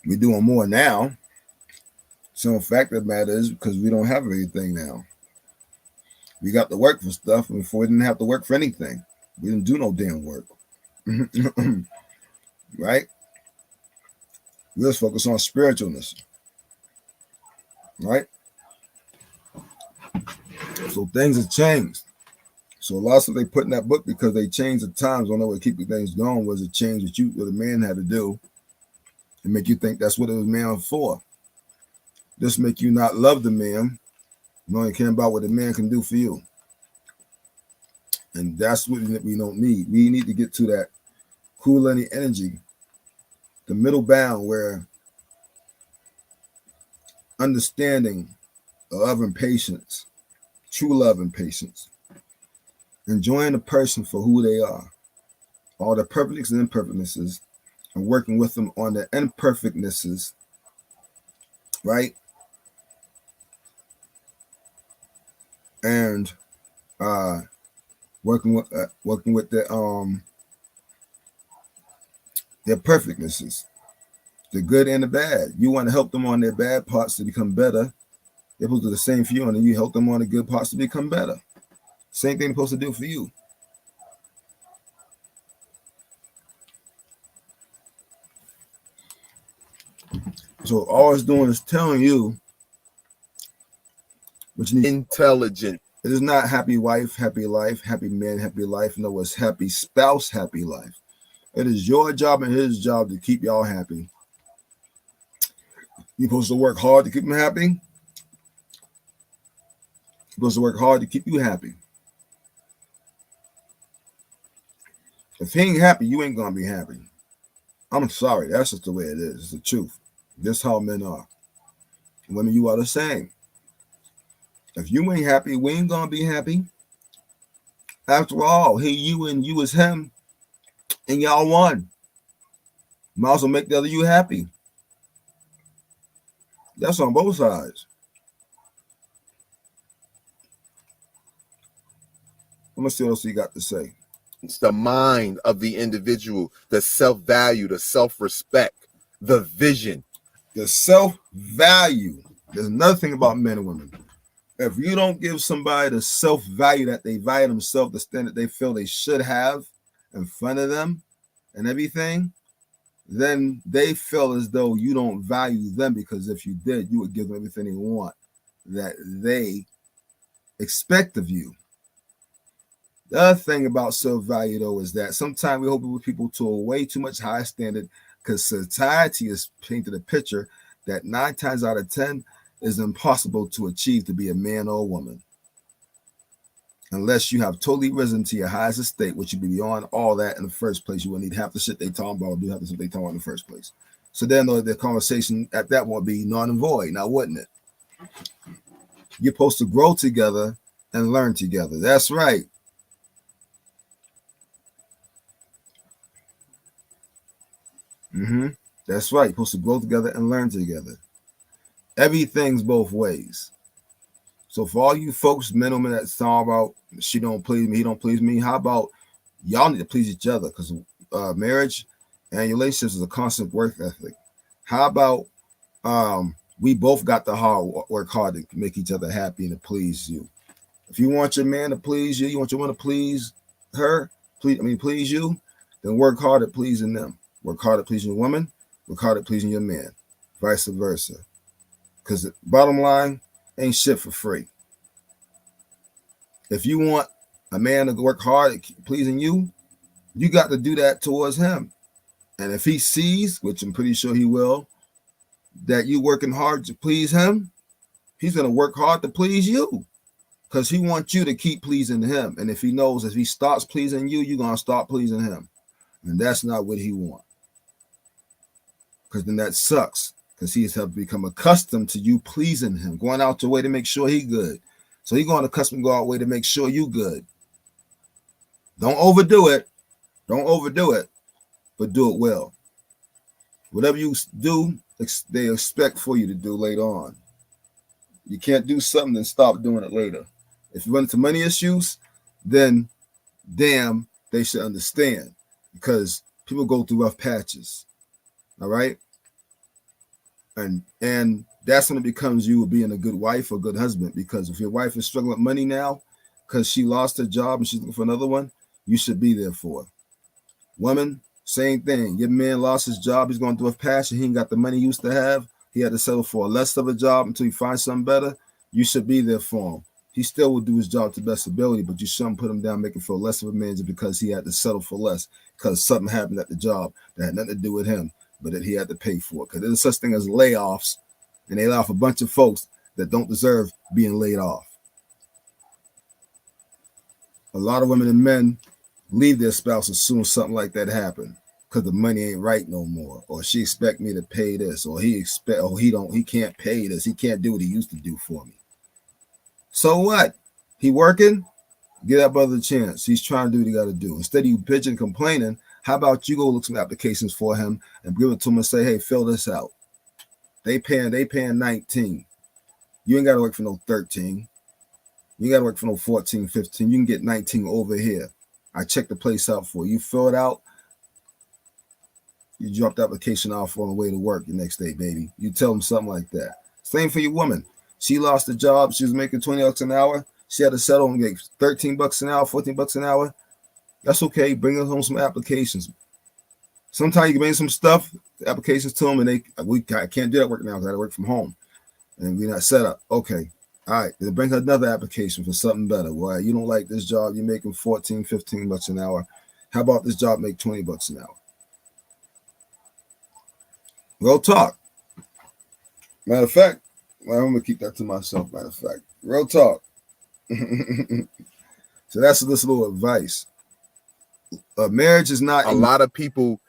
We're doing more now. Some fact of the matter is because we don't have everything now. We got to work for stuff, and before we didn't have to work for anything. We didn't do no damn work. Right? We just focus on spiritualness. Right? So things have changed. So a lot of stuff they put in that book because they changed the times. Don't know what keeping things going was a change that the man had to do and make you think that's what it was man for. This make you not love the man. You only care about what the man can do for you. And that's what we don't need. We need to get to that Kundalini energy, the middle bound where understanding, love and patience, true love and patience, enjoying the person for who they are, all the perfectness and imperfectnesses, and working with them on the imperfectnesses, right? And working with their perfectnesses, the good and the bad. You want to help them on their bad parts to become better. They're supposed to do the same for you, and then you help them on the good parts to become better. Same thing they're supposed to do for you. So all it's doing is telling you what you need. Intelligent. It is not happy wife, happy life, happy man, happy life. No, it's happy spouse, happy life. It is your job and his job to keep y'all happy. You're supposed to work hard to keep them happy. You're supposed to work hard to keep you happy. If he ain't happy, you ain't gonna be happy. I'm sorry, that's just the way it is. It's the truth. This is how men are. Women, you are the same. If you ain't happy, we ain't gonna be happy. After all, he, you, and you is him, and y'all one. Might as well make the other you happy. That's on both sides. Let me see what else you got to say. It's the mind of the individual, the self-value, the self-respect, the vision. The self-value. There's another thing about men and women. If you don't give somebody the self-value that they value themselves, the standard they feel they should have in front of them and everything, then they feel as though you don't value them, because if you did, you would give them everything they want that they expect of you. The other thing about self-value, though, is that sometimes we hold people to a way too much higher standard, because society has painted a picture that 9 times out of 10 is impossible to achieve, to be a man or a woman, unless you have totally risen to your highest estate, which would be beyond all that in the first place. You wouldn't need half the shit they talking about, or do half the shit they talking about in the first place. So then the conversation at that point would be non and void, now wouldn't it? You're supposed to grow together and learn together. That's right. That's right. You're supposed to grow together and learn together. Everything's both ways. So for all you folks, men and women that talk about she don't please me, he don't please me, how about y'all need to please each other? Because marriage and your relationships is a constant work ethic. How about we both got to work hard to make each other happy and to please you? If you want your man to please you, you want your woman to please her, please you, then work hard at pleasing them. Work hard at pleasing your woman, work hard at pleasing your man, vice versa. Because the bottom line, ain't shit for free. If you want a man to work hard at pleasing you, you got to do that towards him. And if he sees, which I'm pretty sure he will, that you working hard to please him, he's going to work hard to please you, because he wants you to keep pleasing him. And if he knows if he starts pleasing you, you're going to start pleasing him. And that's not what he wants. Because then that sucks. Because he's become accustomed to you pleasing him, going out your way to make sure he good. So he's going to go out way to make sure you good. Don't overdo it. Don't overdo it, but do it well. Whatever you do, they expect for you to do later on. You can't do something and stop doing it later. If you run into money issues, then damn, they should understand, because people go through rough patches. All right. And that's when it becomes you being a good wife or good husband, because if your wife is struggling with money now because she lost her job and she's looking for another one, you should be there for her. Woman, same thing. Your man lost his job. He's going through a passion. He ain't got the money he used to have. He had to settle for less of a job until he finds something better. You should be there for him. He still will do his job to best ability, but you shouldn't put him down, make him feel less of a man just because he had to settle for less because something happened at the job that had nothing to do with him, but that he had to pay for. Because there's such thing as layoffs, and they lay off a bunch of folks that don't deserve being laid off. A lot of women and men leave their spouse as soon as something like that happens, because the money ain't right no more, or she expect me to pay this, or he can't pay this, he can't do what he used to do for me. So what? He working? Get that brother a chance. He's trying to do what he got to do. Instead of you bitching and complaining, how about you go look some applications for him and give it to him and say, hey, fill this out. They paying 19. You ain't got to work for no 13. You got to work for no 14, 15. You can get 19 over here. I checked the place out for you. Fill it out. You drop the application off on the way to work the next day, baby. You tell them something like that. Same for your woman. She lost the job. She was making $20 an hour. She had to settle and get $13 an hour, $14 an hour. That's okay. Bring us home some applications. Sometimes you can bring some stuff, applications to them, and I can't do that work now because I got to work from home. And we're not set up. Okay. All right. Then bring her another application for something better. Why? You don't like this job. You're making $14, $15 an hour. How about this job make $20 an hour? Real talk. Matter of fact, well, I'm going to keep that to myself, matter of fact. Real talk. So that's this little advice. Marriage is not a lot of people.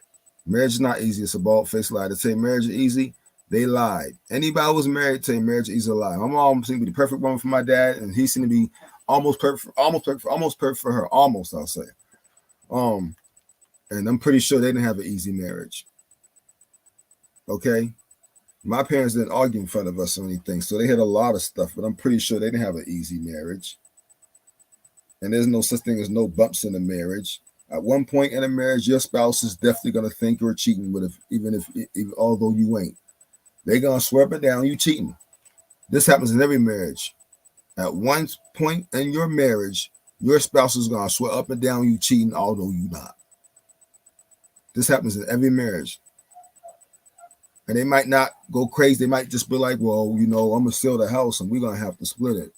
Marriage is not easy. It's a bald-faced lie. To say marriage is easy, they lied. Anybody who was married saying marriage is easy, a lie. My mom seemed to be the perfect woman for my dad, and he seemed to be almost perfect for her. Almost, I'll say. And I'm pretty sure they didn't have an easy marriage. Okay. My parents didn't argue in front of us or anything, so they had a lot of stuff, but I'm pretty sure they didn't have an easy marriage. And there's no such thing as no bumps in a marriage. At one point in a marriage, your spouse is definitely gonna think you're cheating, but even although you ain't, they're gonna swear up and down you cheating. This happens in every marriage. At one point in your marriage, your spouse is gonna swear up and down you cheating, although you not. This happens in every marriage. And they might not go crazy. They might just be like, well, you know, I'm gonna sell the house and we're gonna have to split it.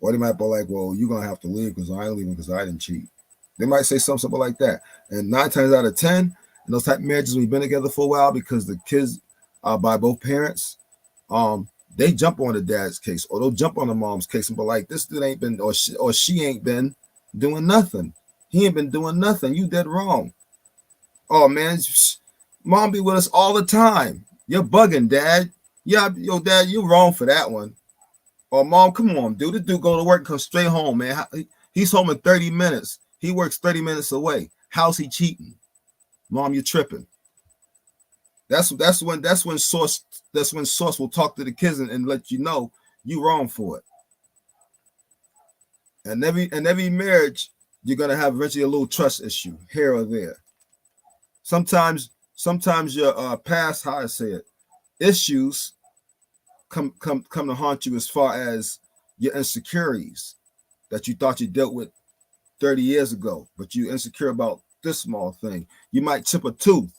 Or they might be like, well, you're gonna have to leave because I ain't leaving because I didn't cheat. They might say something like that. And 9 times out of 10, in those type of marriages, we've been together for a while because the kids are by both parents, they jump on the dad's case or they'll jump on the mom's case and be like, this dude ain't been, or she ain't been doing nothing. He ain't been doing nothing. You did wrong. Oh man, mom be with us all the time. You're bugging, dad. Yeah, yo, dad, you're wrong for that one. Or mom, come on, dude. This dude go to work, come straight home, man. He's home in 30 minutes. He works 30 minutes away. How's he cheating? Mom, you're tripping. That's when source will talk to the kids and let you know you wrong for it. And every marriage, you're gonna have eventually a little trust issue here or there. Sometimes your past, how I say it, issues come to haunt you as far as your insecurities that you thought you dealt with 30 years ago, but you insecure about this small thing. You might chip a tooth,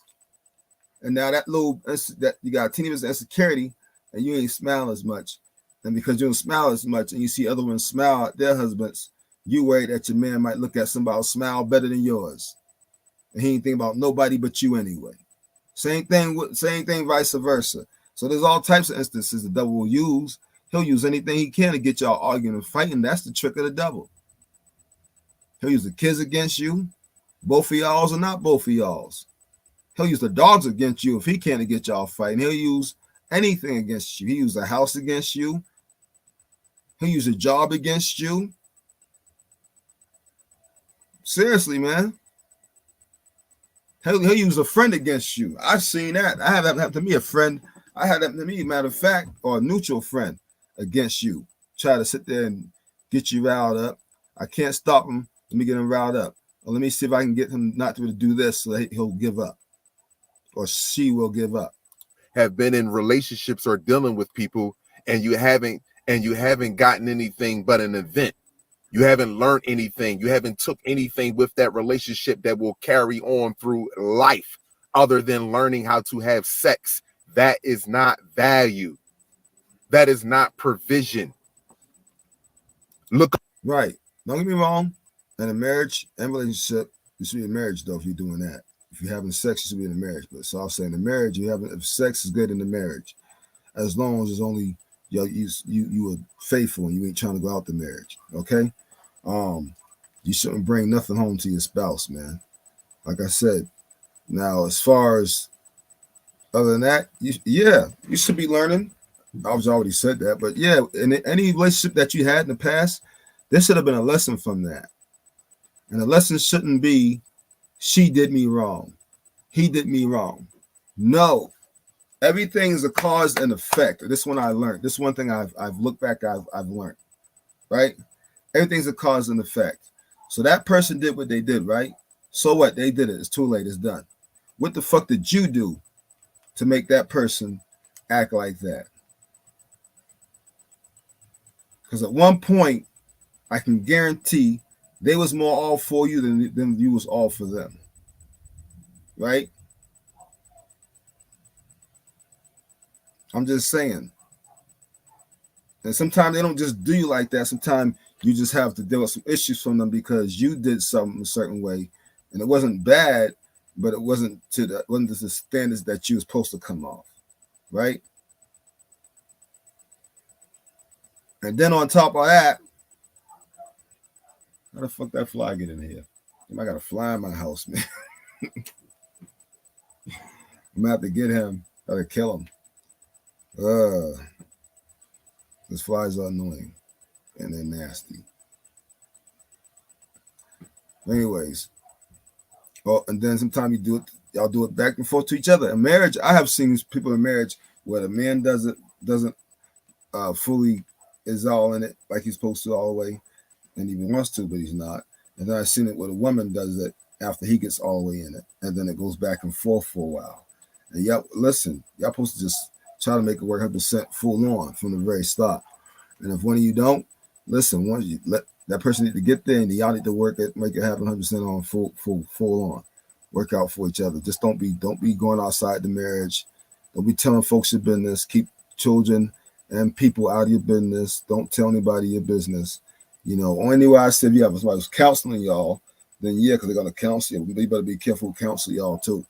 and now that you got a teeny bit of insecurity, and you ain't smiling as much. And because you don't smile as much, and you see other women smile at their husbands, you worry that your man might look at somebody else smile better than yours, and he ain't thinking about nobody but you anyway. Same thing vice versa. So there's all types of instances the devil will use. He'll use anything he can to get y'all arguing and fighting. That's the trick of the devil. He'll use the kids against you, both of y'all's or not both of y'all's. He'll use the dogs against you if he can't get y'all fighting. He'll use anything against you. He'll use the house against you. He'll use a job against you. Seriously, man. He'll use a friend against you. I've seen that. I had that happen to me, a friend. I had that to me, matter of fact, or a neutral friend against you. Try to sit there and get you riled up. I can't stop him. Let me get him riled up. Or let me see if I can get him not to do this so that he'll give up. Or she will give up. Have been in relationships or dealing with people and you haven't gotten anything but an event. You haven't learned anything. You haven't took anything with that relationship that will carry on through life other than learning how to have sex. That is not value. That is not provision. Look. Right. Don't get me wrong. In a marriage and relationship, you should be in marriage though if you're doing that. If you're having sex, you should be in a marriage. But so I'll say in a marriage, if sex is good in the marriage, as long as it's only you are faithful and you ain't trying to go out the marriage. Okay. You shouldn't bring nothing home to your spouse, man. Like I said. Now, as far as other than that, you should be learning. I've already said that, but yeah, in any relationship that you had in the past, there should have been a lesson from that. And the lesson shouldn't be, she did me wrong. He did me wrong. No, everything is a cause and effect. This one I learned. This one thing I've looked back, I've learned, right? Everything's a cause and effect. So that person did what they did, right? So what? They did it. It's too late. It's done. What the fuck did you do to make that person act like that? Because at one point, I can guarantee they was more all for you than you was all for them. Right? I'm just saying. And sometimes they don't just do you like that. Sometimes you just have to deal with some issues from them because you did something a certain way. And it wasn't bad, but it wasn't to the standards that you was supposed to come off. Right? And then on top of that, how the fuck that fly get in here? I got a fly in my house, man. I'm gonna have to get him. Gotta kill him. These flies are annoying and they're nasty. Anyways, and then sometimes y'all do it back and forth to each other. In marriage, I have seen people in marriage where the man doesn't fully is all in it like he's supposed to all the way. and he wants to, but he's not. And then I've seen it where a woman does it after he gets all the way in it, and then it goes back and forth for a while. And y'all, listen, y'all supposed to just try to make it work 100% full on from the very start. And if one of you don't, listen, once you let that person need to get there, and y'all need to work it, make it happen 100% on full on. Work out for each other. Just don't be going outside the marriage. Don't be telling folks your business. Keep children and people out of your business. Don't tell anybody your business. You know, only way I said, if you have somebody who's counseling y'all, then yeah, because they're gonna counsel you. You better be careful who counsel y'all too.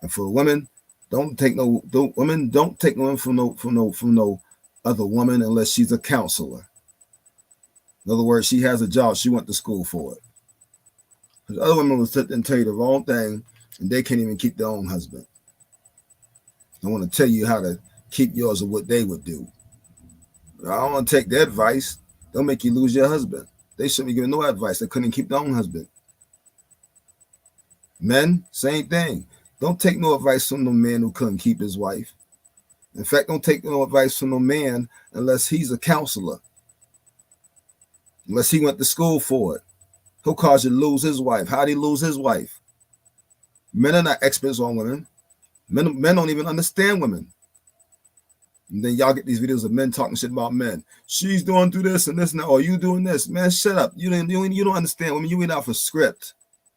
And for women, don't take no one from no other woman unless she's a counselor. In other words, she has a job. She went to school for it. Because other women will sit and tell you the wrong thing, and they can't even keep their own husband. They want to tell you how to keep yours or what they would do. I don't want to take their advice. They'll make you lose your husband. They shouldn't be giving no advice. They couldn't keep their own husband. Men, same thing. Don't take no advice from no man who couldn't keep his wife. In fact, don't take no advice from no man unless he's a counselor. Unless he went to school for it. He'll cause you to lose his wife. How'd he lose his wife? Men are not experts on women. Men don't even understand women. And then y'all get these videos of men talking shit about men. She's doing through this and this and that. Or you doing this. Man, shut up. You don't understand women. You went out for script.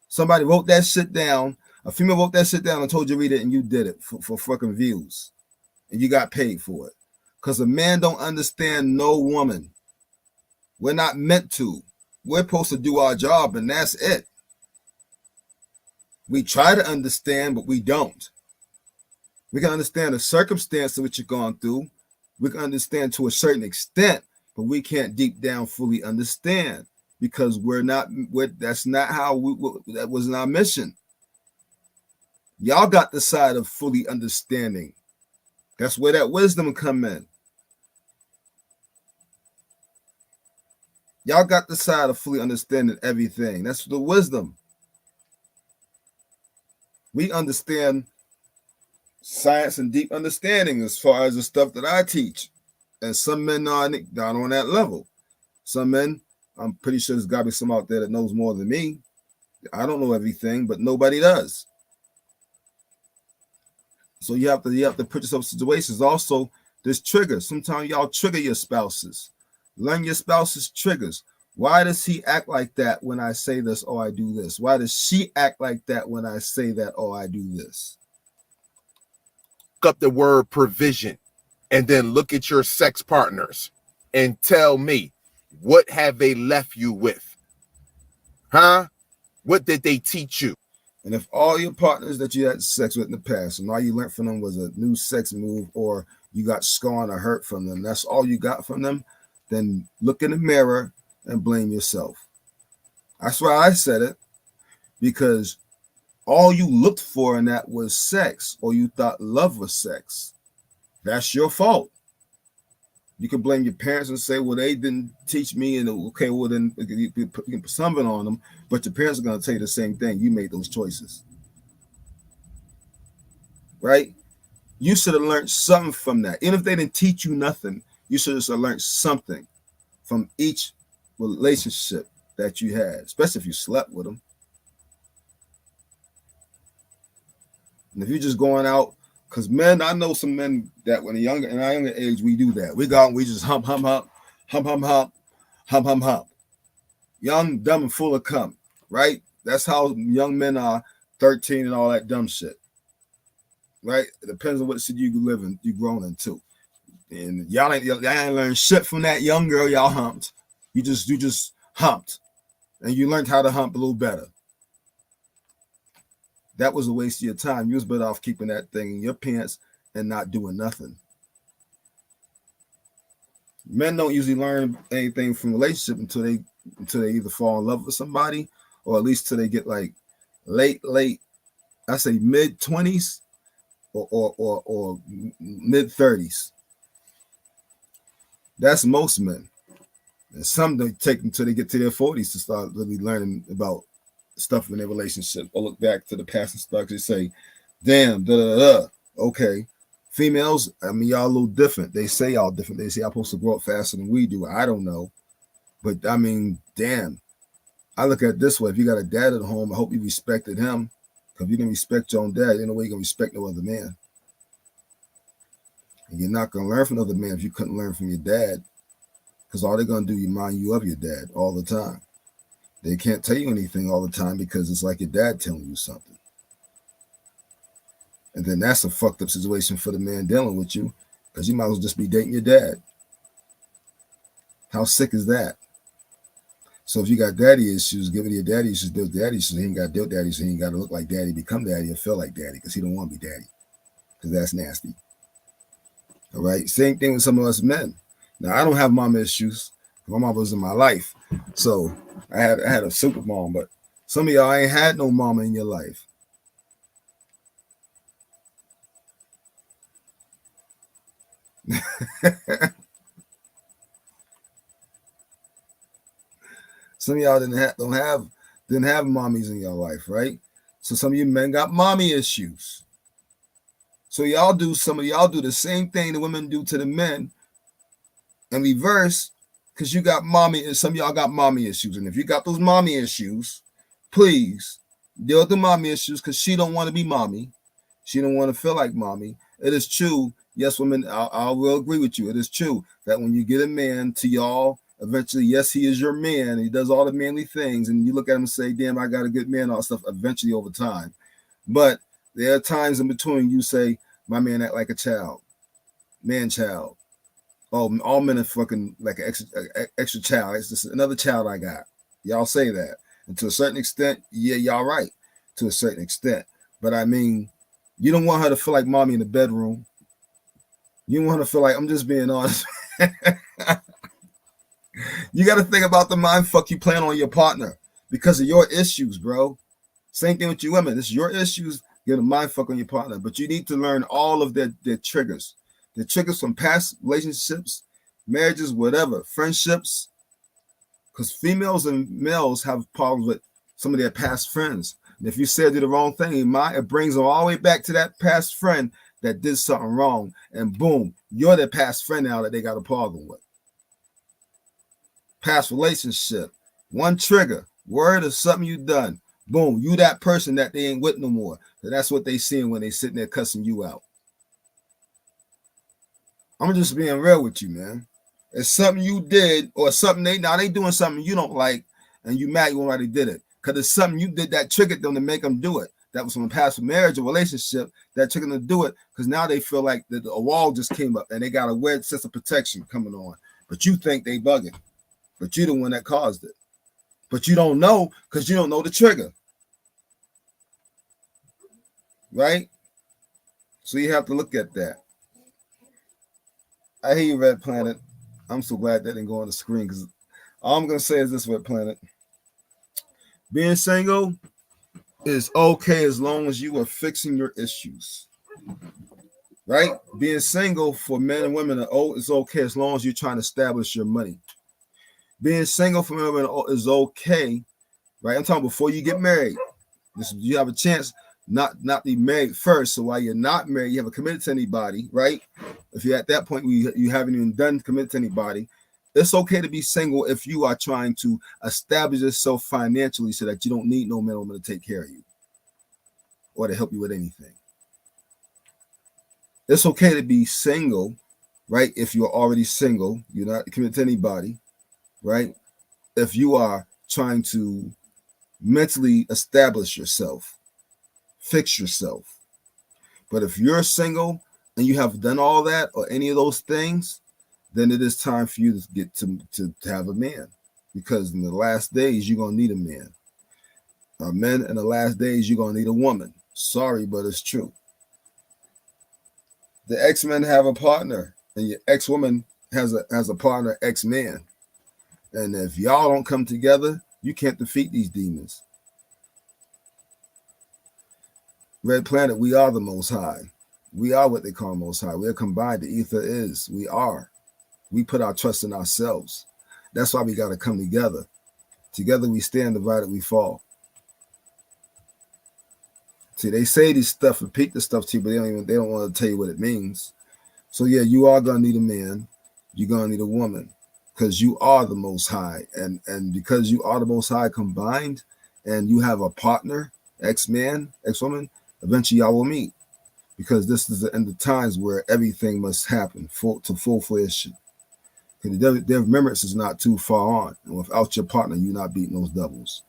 Somebody wrote that shit down. A female wrote that shit down and told you to read it, and you did it for fucking views. And you got paid for it. Because a man don't understand no woman. We're not meant to. We're supposed to do our job, and that's it. We try to understand, but we don't. We can understand the circumstance of what you're going through. We can understand to a certain extent, but we can't deep down fully understand because that's not how that wasn't our mission. Y'all got the side of fully understanding. That's where that wisdom come in. Y'all got the side of fully understanding everything. That's the wisdom. We understand science and deep understanding as far as the stuff that I teach. And some men are down on that level. Some men, I'm pretty sure there's got to be some out there that knows more than me. I don't know everything, but nobody does. So you have to put yourself in situations. Also, there's triggers. Sometimes y'all trigger your spouses. Learn your spouse's triggers. Why does he act like that when I say this or I do this? Why does she act like that when I say that or I do this? Look up the word provision and then look at your sex partners and tell me, what have they left you with? Huh? What did they teach you? And if all your partners that you had sex with in the past and all you learned from them was a new sex move or you got scorn or hurt from them, that's all you got from them, then look in the mirror and blame yourself. That's why I said it, because all you looked for in that was sex, or you thought love was sex. That's your fault. You can blame your parents and say, well, they didn't teach me, and okay, well, then you can put something on them, but your parents are going to tell you the same thing. You made those choices. Right? You should have learned something from that. Even if they didn't teach you nothing, you should have learned something from each relationship that you had, especially if you slept with them. And if you're just going out, because men, I know some men that in our younger age, we do that. We go out and we just hump. Young, dumb, and full of cum, right? That's how young men are, 13 and all that dumb shit. Right? It depends on what city you live in, you grown into. And y'all ain't learned shit from that young girl y'all humped. You just humped. And you learned how to hump a little better. That was a waste of your time. You was better off keeping that thing in your pants and not doing nothing. Men don't usually learn anything from relationship until they either fall in love with somebody or at least till they get like late, I say mid-20s or mid-30s. That's most men. And some they take until they get to their 40s to start really learning about stuff in their relationship or look back to the past and start to say, damn, okay. Females, I mean, y'all a little different. They say y'all different. They say y'all supposed to grow up faster than we do. I don't know. But I mean, damn. I look at it this way: if you got a dad at home, I hope you respected him. Because if you didn't respect your own dad, ain't no way you can respect no other man. And you're not gonna learn from other men if you couldn't learn from your dad. Because all they're gonna do, you remind you of your dad all the time. They can't tell you anything all the time because it's like your dad telling you something. And then that's a fucked up situation for the man dealing with you, because you might as well just be dating your dad. How sick is that? So if you got daddy issues, give it to your daddy issues, deal with daddy issues. He ain't got to deal with daddy issues. He ain't got to look like daddy, become daddy, or feel like daddy, because he don't want to be daddy, because that's nasty. All right? Same thing with some of us men. Now, I don't have mama issues. My mama was in my life. So I had a super mom, but some of y'all ain't had no mama in your life. Some of y'all didn't have mommies in your life, right? So some of you men got mommy issues. So some of y'all do the same thing the women do to the men in reverse, because you got mommy, and some of y'all got mommy issues. And if you got those mommy issues, please deal with the mommy issues, because she don't want to be mommy. She don't want to feel like mommy. It is true. Yes, women, I will agree with you. It is true that when you get a man to y'all, eventually, yes, he is your man. And he does all the manly things. And you look at him and say, damn, I got a good man, all that stuff, eventually over time. But there are times in between you say, my man act like a child. Man child. Oh, all men are fucking like an extra child. It's just another child I got. Y'all say that. And to a certain extent, yeah, y'all right. To a certain extent. But I mean, you don't want her to feel like mommy in the bedroom. You don't want her to feel like, I'm just being honest. You got to think about the mind fuck you playing on your partner because of your issues, bro. Same thing with you women. It's your issues. You're the mind fuck on your partner. But you need to learn all of their triggers. The triggers from past relationships, marriages, whatever, friendships. Because females and males have problems with some of their past friends. And if you said the wrong thing, it brings them all the way back to that past friend that did something wrong. And boom, you're their past friend now that they got a problem with. Past relationship, one trigger, word of something you done. Boom, you that person that they ain't with no more. So that's what they seeing when they sitting there cussing you out. I'm just being real with you, man. It's something you did or something they doing something you don't like and you mad when they did it. Because it's something you did that triggered them to make them do it. That was from a past marriage or relationship that triggered them to do it because now they feel like a wall just came up and they got a weird sense of protection coming on. But you think they bugging. But you're the one that caused it. But you don't know because you don't know the trigger. Right? So you have to look at that. I hear you, Red Planet. I'm so glad that didn't go on the screen because all I'm going to say is this, Red Planet. Being single is okay as long as you are fixing your issues. Right? Being single for men and women is okay as long as you're trying to establish your money. Being single for men and women is okay, right? I'm talking before you get married. You have a chance not be married first. So while you're not married, you haven't committed to anybody, right? If you're at that point where you haven't even committed to anybody, it's okay to be single if you are trying to establish yourself financially so that you don't need no man or woman to take care of you or to help you with anything. It's okay to be single, right? If you're already single, you're not committed to anybody, right? If you are trying to mentally establish yourself, fix yourself. But if you're single and you have done all that or any of those things, then it is time for you to get to have a man. Because in the last days, you're going to need a man. Men, in the last days, you're going to need a woman. Sorry, but it's true. The ex-men have a partner, and your ex-woman has a partner, ex-man. And if y'all don't come together, you can't defeat these demons. Red Planet, we are the Most High. We are what they call Most High. We are combined. The ether is. We are. We put our trust in ourselves. That's why we got to come together. Together we stand, divided we fall. See, they say this stuff, repeat this stuff to you, but they don't want to tell you what it means. So yeah, you are gonna need a man. You're gonna need a woman. because you are the Most High, and because you are the Most High combined, and you have a partner, ex-man, ex-woman, eventually y'all will meet, because this is the end of times where everything must happen to full fruition. Their remembrance is not too far on, and without your partner, you're not beating those doubles.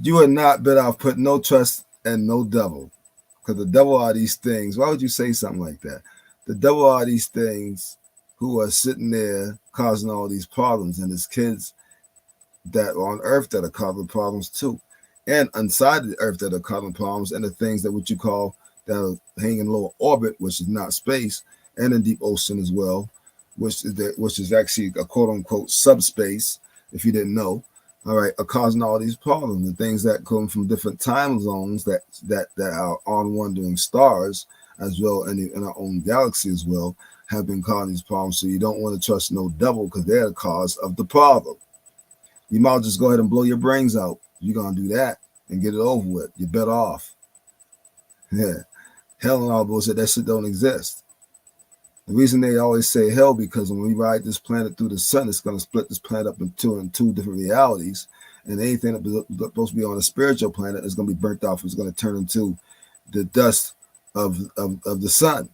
You are not better off putting no trust and no devil, because the devil are these things. Why would you say something like that? The devil are these things who are sitting there causing all these problems, and it's kids that are on earth that are causing problems too, and inside the earth that are causing problems, and the things that what you call that are hanging in low orbit, which is not space, and in deep ocean as well, which is actually a quote unquote subspace, if you didn't know. All right, are causing all these problems, and things that come from different time zones that are on wandering stars as well, and in our own galaxy as well, have been causing these problems. So you don't want to trust no devil, because they're the cause of the problem. You might just go ahead and blow your brains out. You're gonna do that and get it over with. You're better off. Yeah, hell and all bullshit. That shit don't exist. The reason they always say hell, because when we ride this planet through the sun, it's going to split this planet up into two different realities, and anything that's supposed to be on a spiritual planet is going to be burnt off. It's going to turn into the dust of the sun.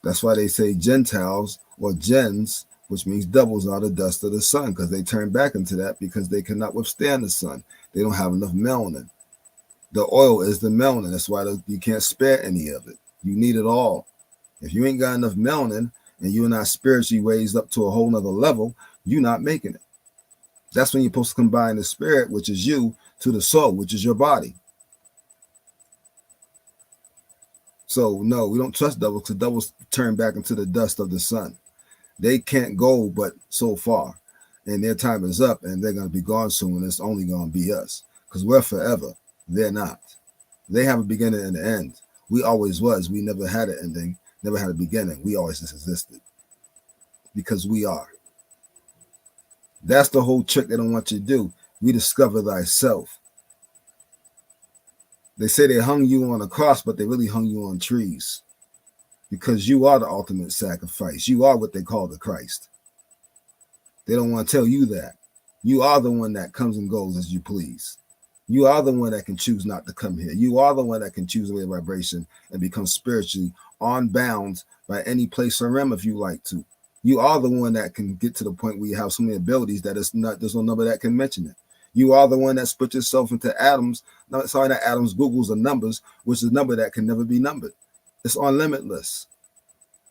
That's why they say Gentiles or gens, which means devils, are the dust of the sun, because they turn back into that because they cannot withstand the sun. They don't have enough melanin. The oil is the melanin. That's why you can't spare any of it. You need it all. If you ain't got enough melanin and you're not spiritually raised up to a whole nother level, you're not making it. That's when you're supposed to combine the spirit, which is you, to the soul, which is your body. So no, we don't trust devils, because devils turn back into the dust of the sun. They can't go but so far, and their time is up, and they're going to be gone soon, and it's only going to be us, because we're forever. They're not. They have a beginning and an end. We always was. We never had an ending. Never had a beginning. We always just existed, because we are. That's the whole trick they don't want you to do. Rediscover thyself. They say they hung you on a cross, but they really hung you on trees, because you are the ultimate sacrifice. You are what they call the Christ. They don't want to tell you that. You are the one that comes and goes as you please. You are the one that can choose not to come here. You are the one that can choose a way of vibration and become spiritually unbound by any place or realm if you like to. You are the one that can get to the point where you have so many abilities that there's no number that can mention it. You are the one that split yourself into atoms. No, sorry, not atoms, Googles, or numbers, which is a number that can never be numbered. It's unlimitless.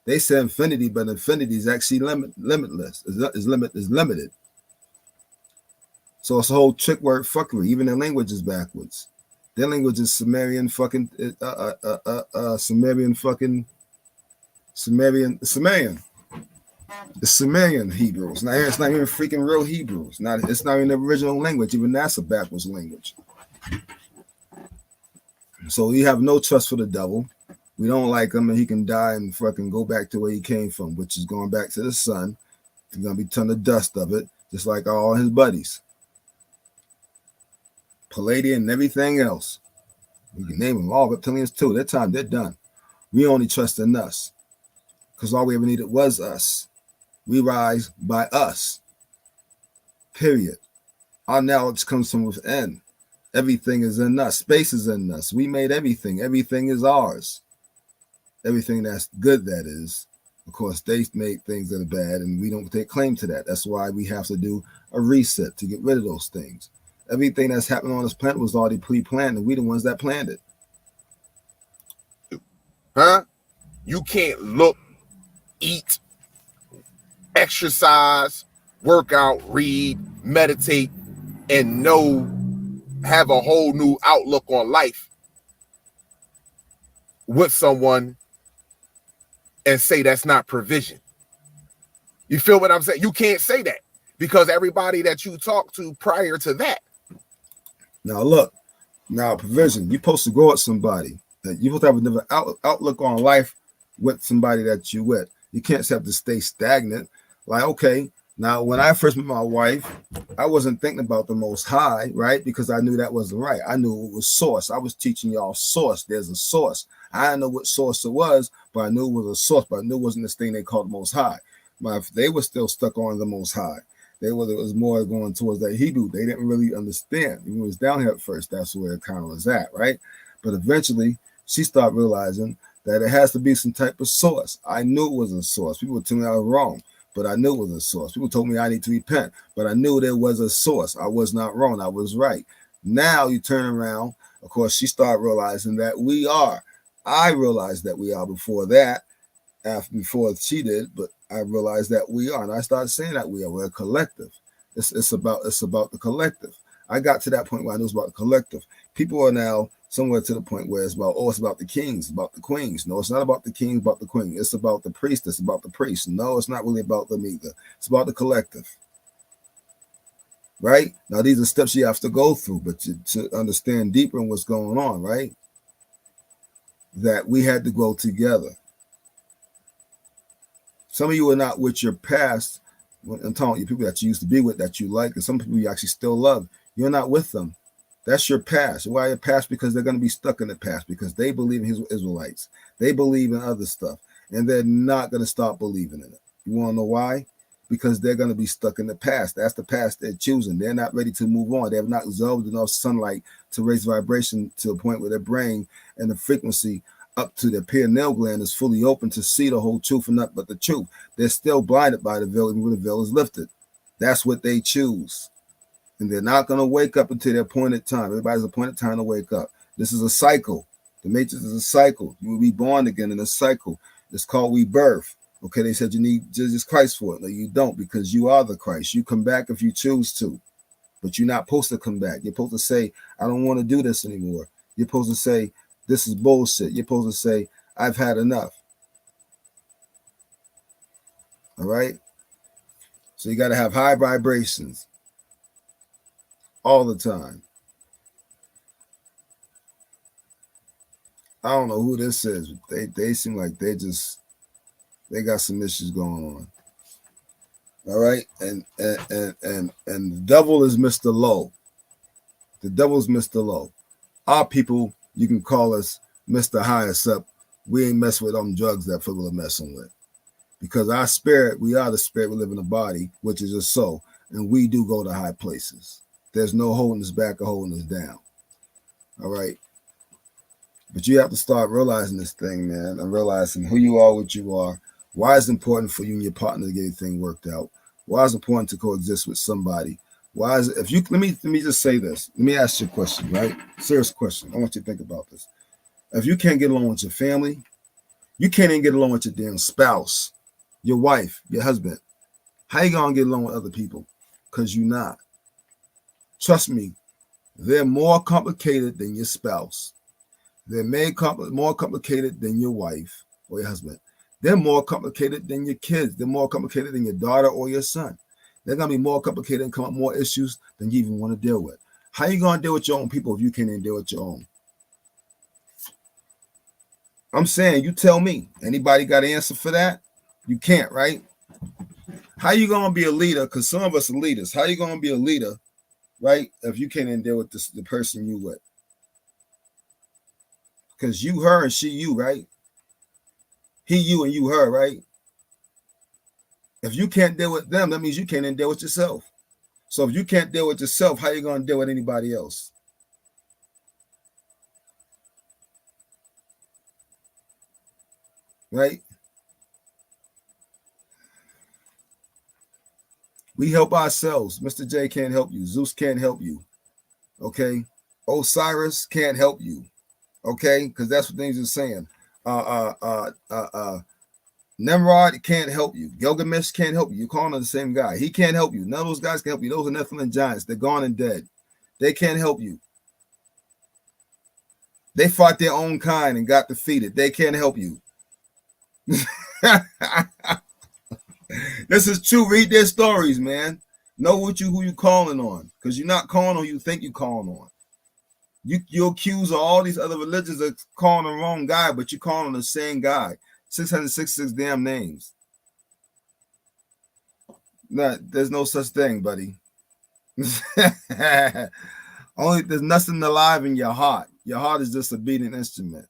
They say infinity, but infinity is actually limitless. Is limited. So it's a whole trick word fuckery. Even their language is backwards. Their language is Sumerian fucking Sumerian. It's Sumerian Hebrew. It's not even freaking real Hebrew. It's not even the original language. Even that's a backwards language. So we have no trust for the devil. We don't like him, and he can die and fucking go back to where he came from, which is going back to the sun. He's gonna be turned to dust of it, just like all his buddies. Palladian and everything else. We can name them all, reptilians too. Their time, they're done. We only trust in us, because all we ever needed was us. We rise by us. Period. Our knowledge comes from within. Everything is in us. Space is in us. We made everything. Everything is ours. Everything that's good, that is. Of course, they make things that are bad, and we don't take claim to that. That's why we have to do a reset to get rid of those things. Everything that's happening on this planet was already pre-planned, and we the ones that planned it. Huh? You can't look, eat, exercise, work out, read, meditate, and have a whole new outlook on life with someone and say that's not provision. You feel what I'm saying? You can't say that, because everybody that you talk to prior to that. Now look, provision. You're supposed to grow with somebody. You're supposed to have a different outlook on life with somebody that you with. You can't just have to stay stagnant. Like, okay, now when I first met my wife, I wasn't thinking about the Most High, right? Because I knew that wasn't right. I knew it was source. I was teaching y'all source. There's a source. I didn't know what source it was, but I knew it was a source, but I knew it wasn't this thing they called the Most High. They were still stuck on the Most High. It was more going towards that Hebrew. They didn't really understand. Even when it was down here at first, that's where it kind of was at, right? But eventually, she started realizing that it has to be some type of source. I knew it was a source. People would tell me I was wrong, but I knew it was a source. People told me I need to repent, but I knew there was a source. I was not wrong. I was right. Now you turn around. Of course, she started realizing that we are. I realized that we are before that, before she did, but I realized that we are, and I started saying that we are. We're a collective. It's about the collective. I got to that point where I knew it was about the collective. People are now somewhere to the point where it's about the kings, about the queens. No, it's not about the kings, about the queen. It's about the priest. It's about the priest. No, it's not really about them either. It's about the collective. Right? Now, these are steps you have to go through, but to understand deeper in what's going on, right? That we had to grow together. Some of you are not with your past. I'm telling you, people that you used to be with, that you like, and some people you actually still love. You're not with them. That's your past. Why your past? Because they're going to be stuck in the past because they believe in Israelites. They believe in other stuff, and they're not going to stop believing in it. You want to know why? Because they're going to be stuck in the past. That's the past they're choosing. They're not ready to move on. They have not absorbed enough sunlight to raise vibration to a point where their brain and the frequency up to their pineal gland is fully open to see the whole truth and not but the truth. They're still blinded by the veil, even when the veil is lifted. That's what they choose. And they're not going to wake up until their appointed time. Everybody's appointed time to wake up. This is a cycle. The matrix is a cycle. You will be born again in a cycle. It's called rebirth. Okay, they said you need Jesus Christ for it. No, you don't, because you are the Christ. You come back if you choose to, but you're not supposed to come back. You're supposed to say, I don't want to do this anymore. You're supposed to say, this is bullshit. You're supposed to say, I've had enough. All right? So you got to have high vibrations all the time. I don't know who this is. They seem like they got some issues going on. All right, and the devil is Mr. Low. The devil's Mr. Low. Our people, you can call us Mr. Highest Up. We ain't mess with them drugs that people are messing with. Because our spirit, we are the spirit, we live in a body, which is a soul, and we do go to high places. There's no holding us back or holding us down. All right. But you have to start realizing this thing, man, and realizing who you are, what you are. Why it's important for you and your partner to get everything worked out. Why it's important to coexist with somebody. Why is it, if you let me just say this. Let me ask you a question, right? Serious question. I want you to think about this. If you can't get along with your family, you can't even get along with your damn spouse, your wife, your husband. How you gonna get along with other people? Because you're not. Trust me, they're more complicated than your spouse. They're more complicated than your wife or your husband. They're more complicated than your kids. They're more complicated than your daughter or your son. They're going to be more complicated and come up more issues than you even want to deal with. How you going to deal with your own people if you can't even deal with your own? I'm saying, you tell me. Anybody got an answer for that? You can't, right? How you going to be a leader? Because some of us are leaders. How you going to be a leader, right, if you can't even deal with the person you with? Because you, her, and she, you, right? He, you, and you, her, right? If you can't deal with them, that means you can't even deal with yourself. So if you can't deal with yourself, how are you going to deal with anybody else? Right? We help ourselves. Mr. J can't help you. Zeus can't help you. Okay? Osiris can't help you. Okay? Because that's what things are saying. Nimrod can't help you. Gilgamesh can't help you. You're calling on the same guy. He can't help you. None of those guys can help you. Those are Nephilim giants. They're gone and dead. They can't help you. They fought their own kind and got defeated. They can't help you. This is true. Read their stories, man. Know who you calling on, because you're not calling on who you think you're calling on. You accuse of all these other religions of calling the wrong guy, but you're calling on the same guy. 666 damn names. No, there's no such thing, buddy. There's nothing alive in your heart. Your heart is just a beating instrument.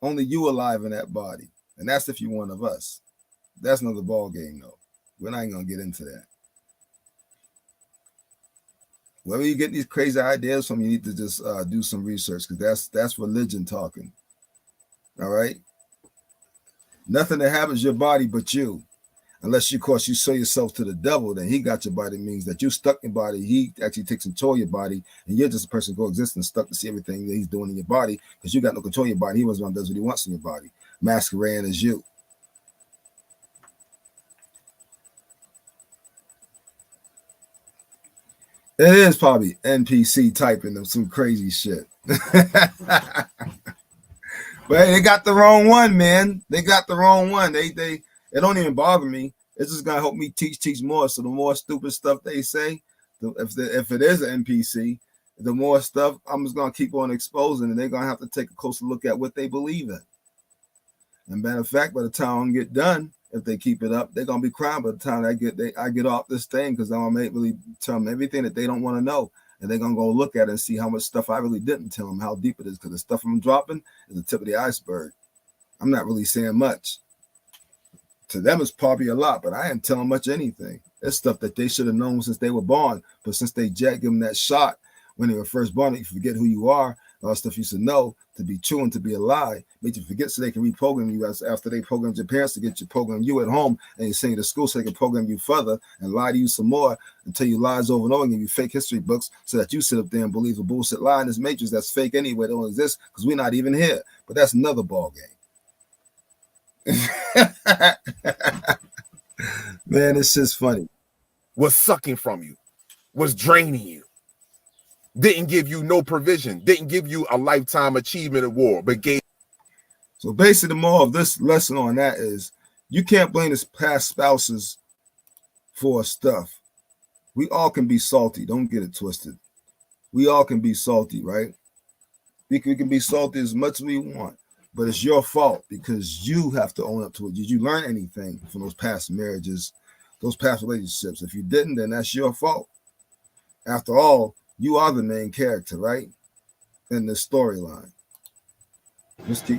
Only you alive in that body. And that's if you're one of us. That's another ball game, though. We're not even going to get into that. Wherever you get these crazy ideas from, you need to just do some research, because that's religion talking. All right? Nothing that happens to your body but you. Unless, of course, you sell yourself to the devil, then he got your body. It means that you stuck in your body. He actually takes control of your body, and you're just a person coexisting, stuck to see everything that he's doing in your body, because you got no control of your body. He was the one who does what he wants in your body, masquerading as you. It is probably NPC typing of some crazy shit. But hey, they got the wrong one, man. They got the wrong one. It don't even bother me. It's just gonna help me teach more. So the more stupid stuff they say, if it is an NPC, the more stuff I'm just gonna keep on exposing, and they're gonna have to take a closer look at what they believe in. And matter of fact, by the time I get done, if they keep it up, they're gonna be crying by the time I get off this thing, because I'm gonna really tell them everything that they don't want to know, and they're gonna go look at it and see how much stuff I really didn't tell them, how deep it is, because the stuff I'm dropping is the tip of the iceberg. I'm not really saying much. To them, it's probably a lot, but I ain't telling much anything. It's stuff that they should have known since they were born, but since they give them that shot when they were first born, you forget who you are. All that stuff you should know to be true and to be a lie, make you forget, so they can reprogram you after they programmed your parents to get you program you at home, and you send you to school so they can program you further and lie to you some more and tell you lies over and over and give you fake history books so that you sit up there and believe a bullshit lie in this matrix that's fake anyway, don't exist, because we're not even here. But that's another ball game. Man, it's just funny. Was sucking from you, was draining you. Didn't give you no provision, didn't give you a lifetime achievement award, but gave. So basically, the moral of this lesson on that is you can't blame his past spouses for stuff. We all can be salty. Don't get it twisted. We all can be salty, right? We can be salty as much as we want, but it's your fault because you have to own up to it. Did you learn anything from those past marriages, those past relationships? If you didn't, then that's your fault. After all, you are the main character, right? In this storyline.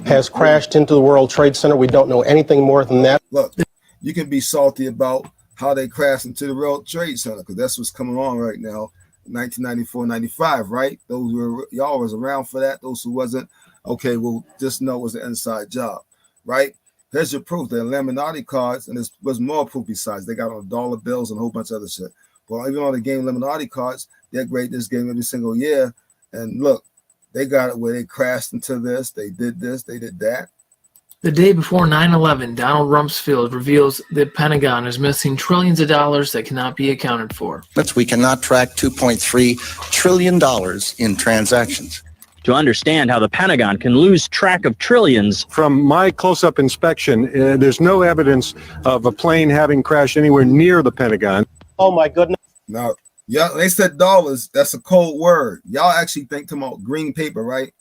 Has crashed into the World Trade Center. We don't know anything more than that. Look, you can be salty about how they crashed into the World Trade Center, because that's what's coming on right now, 1994, 95, right? Those were, y'all was around for that. Those who wasn't, okay, well, just know it was an inside job, right? There's your proof. The Illuminati cards, and there's more proof besides. They got on dollar bills and a whole bunch of other shit. But even on the game Illuminati cards, they grade this game every single year. And look, they got it where they crashed into this, they did that. The day before 9/11, Donald Rumsfeld reveals the Pentagon is missing trillions of dollars that cannot be accounted for. We cannot track $2.3 trillion in transactions. To understand how the Pentagon can lose track of trillions. From my close-up inspection, there's no evidence of a plane having crashed anywhere near the Pentagon. Oh my goodness. Now, yeah, they said dollars. That's a cold word. Y'all actually think talking about green paper, right?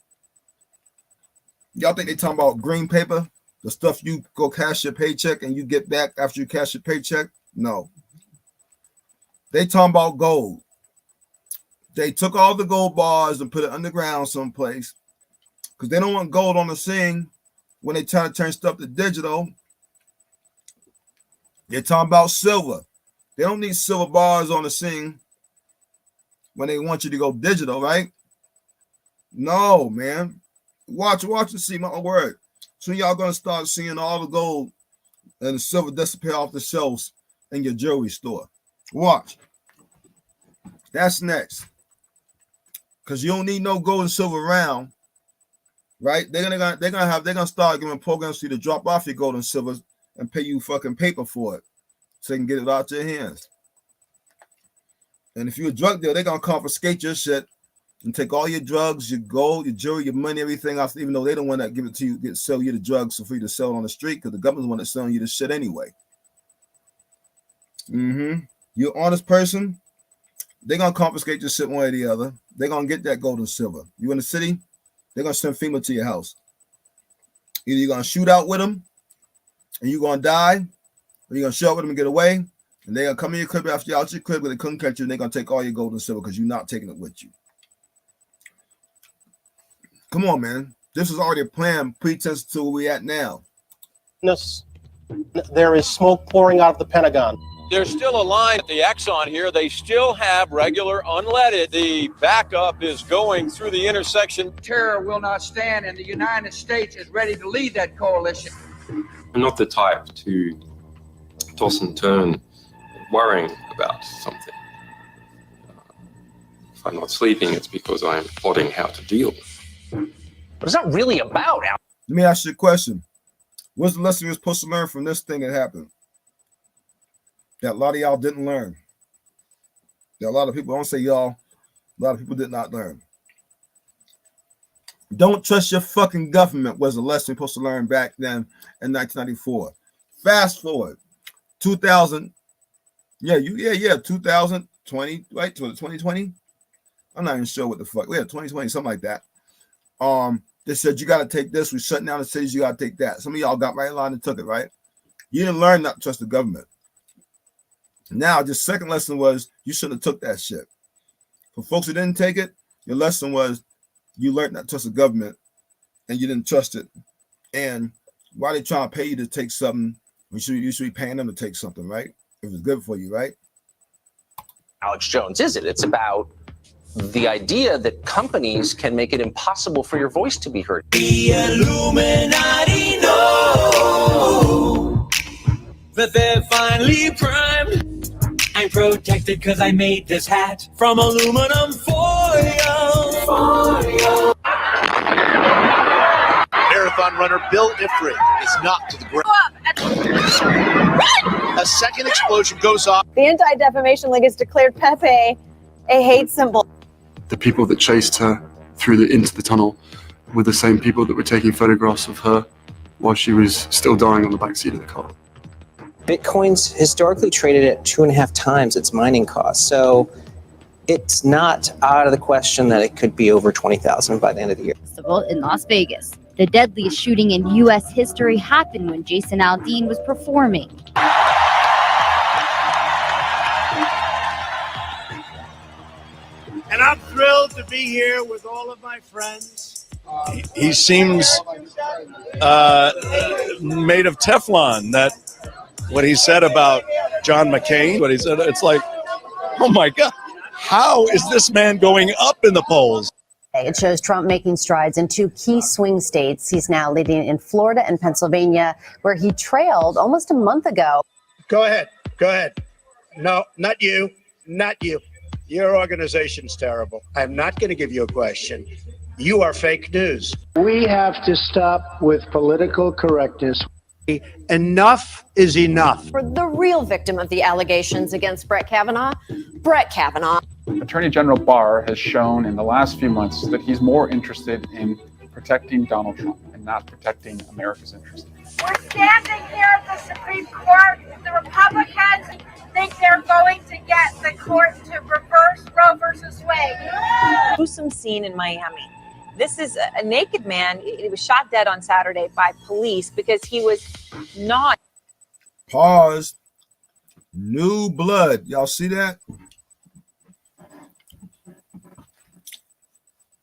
Y'all think they talking about green paper? The stuff you go cash your paycheck and you get back after you cash your paycheck? No. They talking about gold. They took all the gold bars and put it underground someplace because they don't want gold on the scene when they try to turn stuff to digital. They're talking about silver. They don't need silver bars on the scene when they want you to go digital, right? No, man. Watch and see my word. Soon y'all gonna start seeing all the gold and the silver disappear off the shelves in your jewelry store. Watch. That's next. Because you don't need no gold and silver around, right? They're gonna start giving programs for you to drop off your gold and silver and pay you fucking paper for it, so they can get it out your hands. And if you're a drug dealer, they're gonna confiscate your shit and take all your drugs, your gold, your jewelry, your money, everything else, even though they don't want to give it to you, sell you the drugs for you to sell on the street, because the government's the one that's selling you the shit anyway. You're an honest person, they're gonna confiscate your shit one way or the other. They're gonna get that gold and silver. You in the city, they're gonna send FEMA to your house. Either you're gonna shoot out with them and you're gonna die, or you're gonna show up with them and get away, and they're gonna come in your crib after you're out your crib, but they couldn't catch you, and they're gonna take all your gold and silver because you're not taking it with you. Come on, man. This is already a plan, pretense to where we at now. There is smoke pouring out of the Pentagon. There's still a line at the Exxon here. They still have regular unleaded. The backup is going through the intersection. Terror will not stand, and the United States is ready to lead that coalition. I'm not the type to toss and turn worrying about something. If I'm not sleeping, it's because I'm plotting how to deal. What is that really about? Let me ask you a question. What's the lesson you're supposed to learn from this thing that happened? That a lot of y'all didn't learn. That a lot of people, I don't say y'all, a lot of people did not learn. Don't trust your fucking government was a lesson you're supposed to learn back then in 1994. Fast forward, 2000, 2020, right? 2020. I'm not even sure what the fuck. 2020, something like that. They said you got to take this. We're shutting down the cities. You got to take that. Some of y'all got right in line and took it, right? You didn't learn not to trust the government. Now, the second lesson was you shouldn't have took that shit. For folks who didn't take it, your lesson was you learned not to trust the government and you didn't trust it. And why they trying to pay you to take something? You should be paying them to take something, right? If it's good for you, right? Alex Jones, is it? It's about the idea that companies can make it impossible for your voice to be heard. The Illuminati know that they're finally primed. I'm protected because I made this hat from aluminum foil. Marathon runner Bill Ifrit is knocked to the ground. A second explosion goes off. The Anti-Defamation League has declared Pepe a hate symbol. The people that chased her into the tunnel were the same people that were taking photographs of her while she was still dying on the backseat of the car. Bitcoin's historically traded at 2.5 times its mining cost, so it's not out of the question that it could be over 20,000 by the end of the year. In Las Vegas. The deadliest shooting in U.S. history happened when Jason Aldean was performing. And I'm thrilled to be here with all of my friends. He seems made of Teflon. That what he said about John McCain, what he said, it's like, oh my God, how is this man going up in the polls? It shows Trump making strides in 2 key swing states. He's now leading in Florida and Pennsylvania, where he trailed almost a month ago. Go ahead. No, not you. Your organization's terrible. I'm not going to give you a question. You are fake news. We have to stop with political correctness. Enough is enough. For the real victim of the allegations against Brett Kavanaugh, Attorney General Barr has shown in the last few months that he's more interested in protecting Donald Trump and not protecting America's interests. We're standing here at the Supreme Court. The Republicans think they're going to get the court to reverse Roe versus Wade. Gruesome scene in Miami. This is a naked man. He was shot dead on Saturday by police because he was not. Pause. New blood. Y'all see that?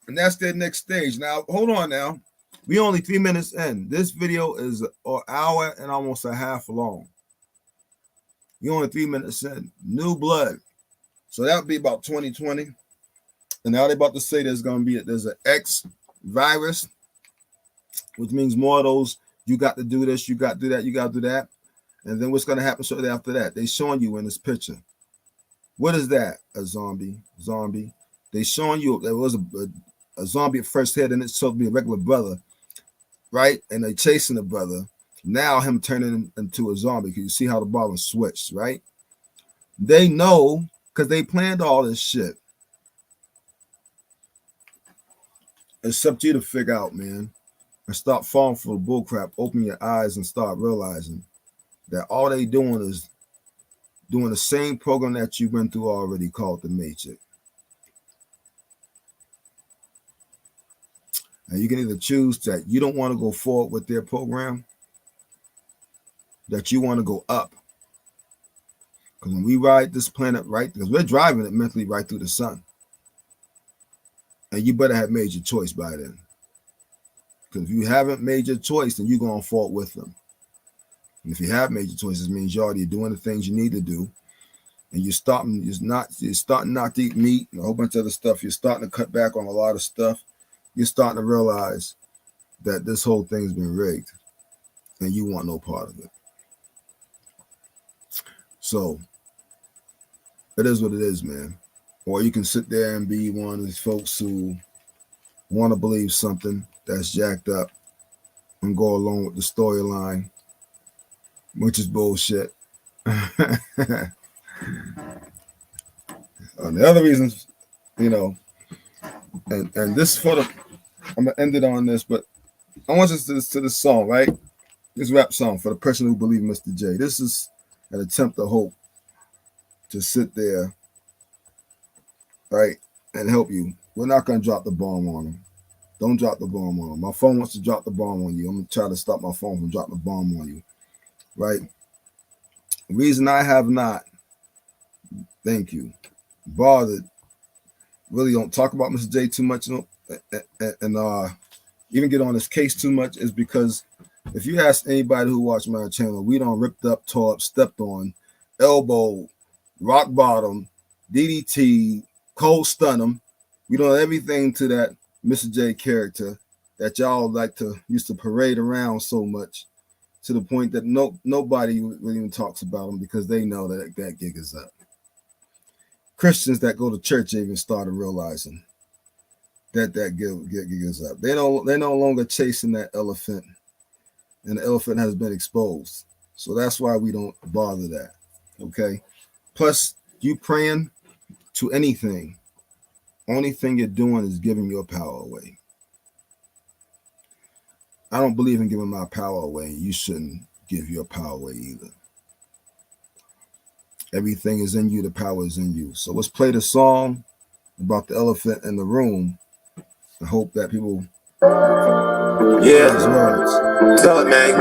And that's their next stage. Now, hold on now. We only 3 minutes in. This video is an hour and almost a half long. We only 3 minutes in. New blood. So that would be about 2020. And now they're about to say there's an X virus, which means more of those, you got to do this, you got to do that, you got to do that. And then what's going to happen shortly after that? They showing you in this picture. What is that? A zombie. They showing you there was a zombie at first head, and it's supposed to be a regular brother, right? And they chasing the brother. Now him turning into a zombie. Because you see how the bottom switched, right? They know because they planned all this shit. It's up to you to figure out, man. And stop falling for the bullcrap. Open your eyes and start realizing that all they doing is doing the same program that you went through already called the Matrix. And you can either choose that you don't want to go forward with their program, that you want to go up. Because when we ride this planet right, because we're driving it mentally right through the sun. And you better have made your choice by then. Because if you haven't made your choice, then you're going to fault with them. And if you have made your choices, it means you're already doing the things you need to do. And you're starting not to eat meat and a whole bunch of other stuff. You're starting to cut back on a lot of stuff. You're starting to realize that this whole thing's been rigged and you want no part of it. So it is what it is, man. Or you can sit there and be one of these folks who want to believe something that's jacked up and go along with the storyline, which is bullshit. And the other reasons, you know, and this for the, I'm gonna end it on this, but I want us to this song, right? This rap song for the person who believes Mr. J. This is an attempt to hope to sit there, right, and help you. We're not gonna drop the bomb on him. Don't drop the bomb on him. My phone wants to drop the bomb on you. I'm gonna try to stop my phone from dropping the bomb on you, right? The reason I have not, thank you, bothered, really don't talk about Mr. J too much and even get on his case too much is because if you ask anybody who watched my channel, we don't ripped up, tore up, stepped on, elbow, rock bottom, DDT, cold stun him. We done everything to that Mr. J character that y'all like to used to parade around so much to the point that nobody really even talks about him because they know that that gig is up. Christians that go to church even started realizing that gig is up. They're no longer chasing that elephant, and the elephant has been exposed. So that's why we don't bother that. Okay. Plus, you praying to anything, only thing you're doing is giving your power away. I don't believe in giving my power away. You shouldn't give your power away either. Everything is in you. The power is in you. So let's play the song about the elephant in the room. I hope that people yeah, tell it, man.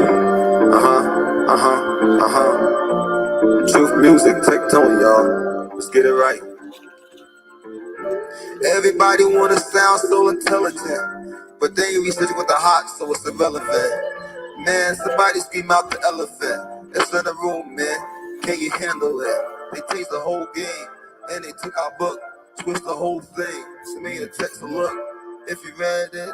Truth music, take tone, y'all. Let's get it right. Everybody wanna sound so intelligent, but they research with the hot, so it's irrelevant. Man, somebody scream out the elephant. It's in the room, man. Can you handle it? They changed the whole game, and they took our book, twist the whole thing. Send me a text, a look. If you read it,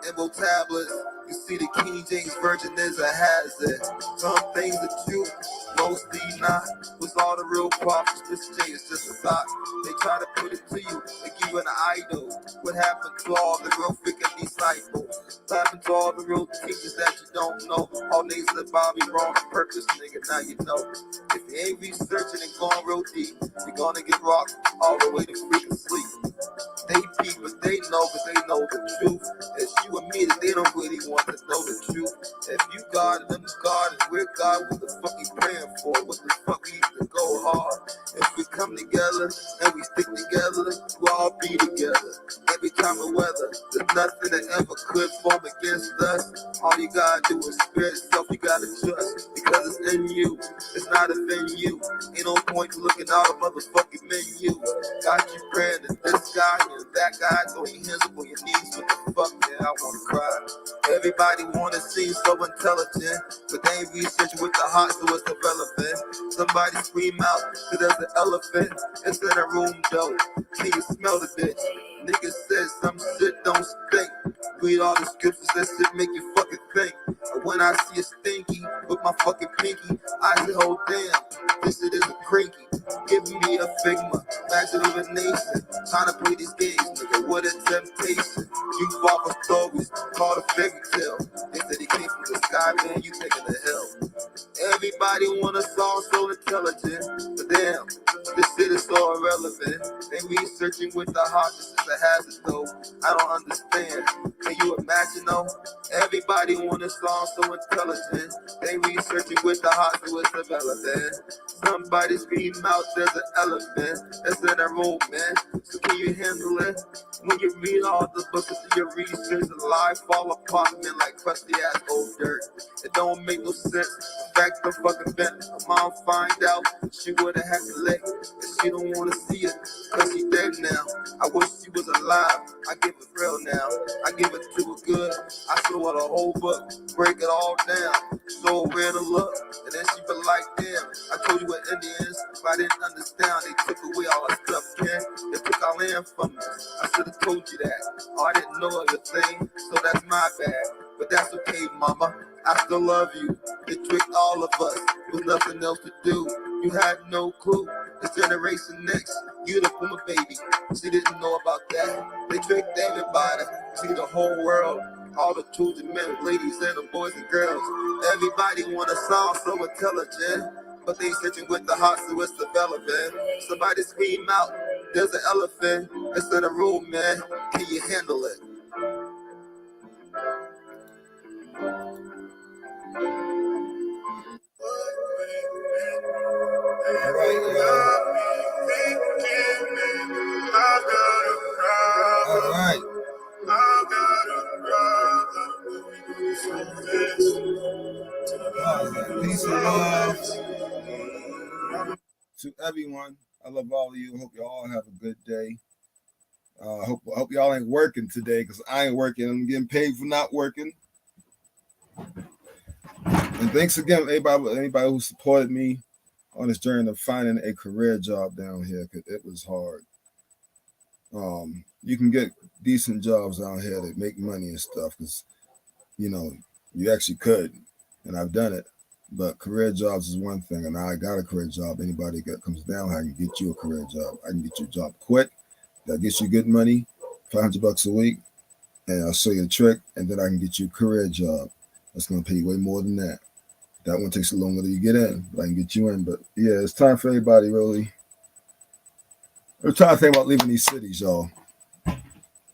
in both tablets, you see the King James Version is a hazard. Some things are true, mostly not. What's all the real prophets? This J is just a thought. They try to put it to you, they give you an idol. What happened to all the real freaking disciples? What happened to all the real teachers that you don't know? All names that Bobby wrong purpose, nigga, now you know. If you ain't researching and going real deep, you're gonna get rocked all the way to freaking sleep. They peep, but they know, cause they know the truth. It's you and me that they don't really want to know the truth. If you God and them God and we're God, what the fuck you praying for? What the fuck we need to go hard? If we come together and we stick together, we'll all be together. Every time of weather, there's nothing that ever could form against us. All you gotta do is spirit self, you gotta trust, because it's in you. It's not within you. Ain't no point to looking at all the motherfucking menu. Got you praying to this guy and that guy, throw your hands up on your knees. What the fuck, man? I wanna cry. Everybody wanna seem so intelligent, but they ain't researching with the heart, so it's irrelevant. Somebody scream out, cause there's an elephant. It's in a room though. Can you smell the bitch? Niggas said some shit don't stink. Read all the scriptures, that shit make you fucking think. But when I see a stinky with my fucking pinky, I say, oh damn, this shit is a cranky. Give me a Figma, master of a nation. Trying to play these games, nigga, what a temptation. You fall for stories, called a fairy tale. They said he came from the sky, man, you taking the hell. Everybody wanna sound so intelligent, but damn, this shit is so irrelevant. They researching with the heart, this is a hazard though. I don't understand. Can you imagine though? Everybody wanna sound so intelligent. They researching with the heart, so it's irrelevant. Somebody scream out, there's an elephant. It's in a room, man. So can you handle it? When you read all the books and your research, the life fall apart, man, like crusty ass old dirt. It don't make no sense. In fact, I'm fucking bent. My mom find out she would've had to lick. And she don't wanna see it, cause she dead now. I wish she was alive. I give it real now. I give it to her good. I show her a whole book, break it all down. So where to look, and then she be like, damn, I told you what Indians, if I didn't understand, they took away all our stuff, man. They took our land from us. I should have told you that. Oh, I didn't know of the thing, so that's my bad. But that's okay, mama. I still love you. They tricked all of us with nothing else to do. You had no clue. This generation next, you the boomer baby. She didn't know about that. They tricked everybody. See the whole world. All the children, men, ladies, and the boys and girls. Everybody want to sound so intelligent, but they searching with the heart, so it's developing. Somebody scream out, there's an elephant. It's in the room, man. Can you handle it? All right. Peace and love to everyone. I love all of you. Hope you all have a good day. Hope y'all ain't working today, because I ain't working. I'm getting paid for not working. And thanks again, anybody who supported me on this journey of finding a career job down here, because it was hard. You can get decent jobs down here that make money and stuff, because you actually could, and I've done it. But career jobs is one thing, and I got a career job. Anybody that comes down, I can get you a career job. I can get you a job quick. That gets you good money, $500 a week, and I'll show you the trick, and then I can get you a career job. That's going to pay you way more than that. That one takes a longer to get in, but I can get you in. But yeah, it's time for everybody, really. I'm trying to think about leaving these cities, y'all.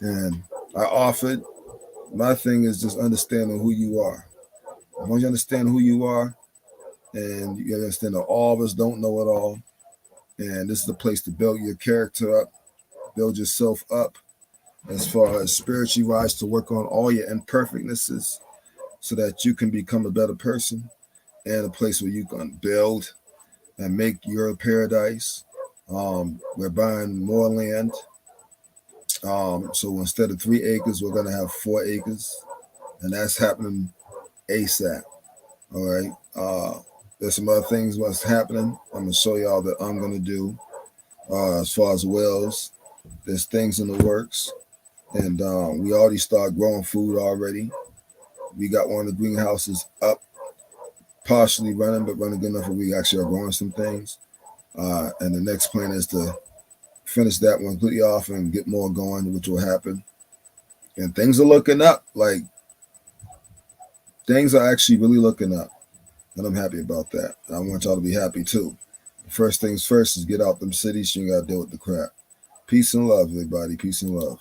And I offered. My thing is just understanding who you are. As long as you understand who you are, and you understand that all of us don't know it all, and this is the place to build your character up, build yourself up as far as spiritually wise, to work on all your imperfectnesses so that you can become a better person, and a place where you can build and make your paradise. We're buying more land. So instead of 3 acres, we're going to have 4 acres, and that's happening ASAP. All right. There's some other things what's happening. I'm going to show y'all that I'm going to do as far as wells. There's things in the works, and we already start growing food already. We got one of the greenhouses up, partially running, but running good enough that we actually are growing some things. And the next plan is to finish that one completely off and get more going, which will happen. And things are looking up. Like, things are actually really looking up. And I'm happy about that. I want y'all to be happy too. First things first is get out them cities. You ain't got to deal with the crap. Peace and love, everybody. Peace and love.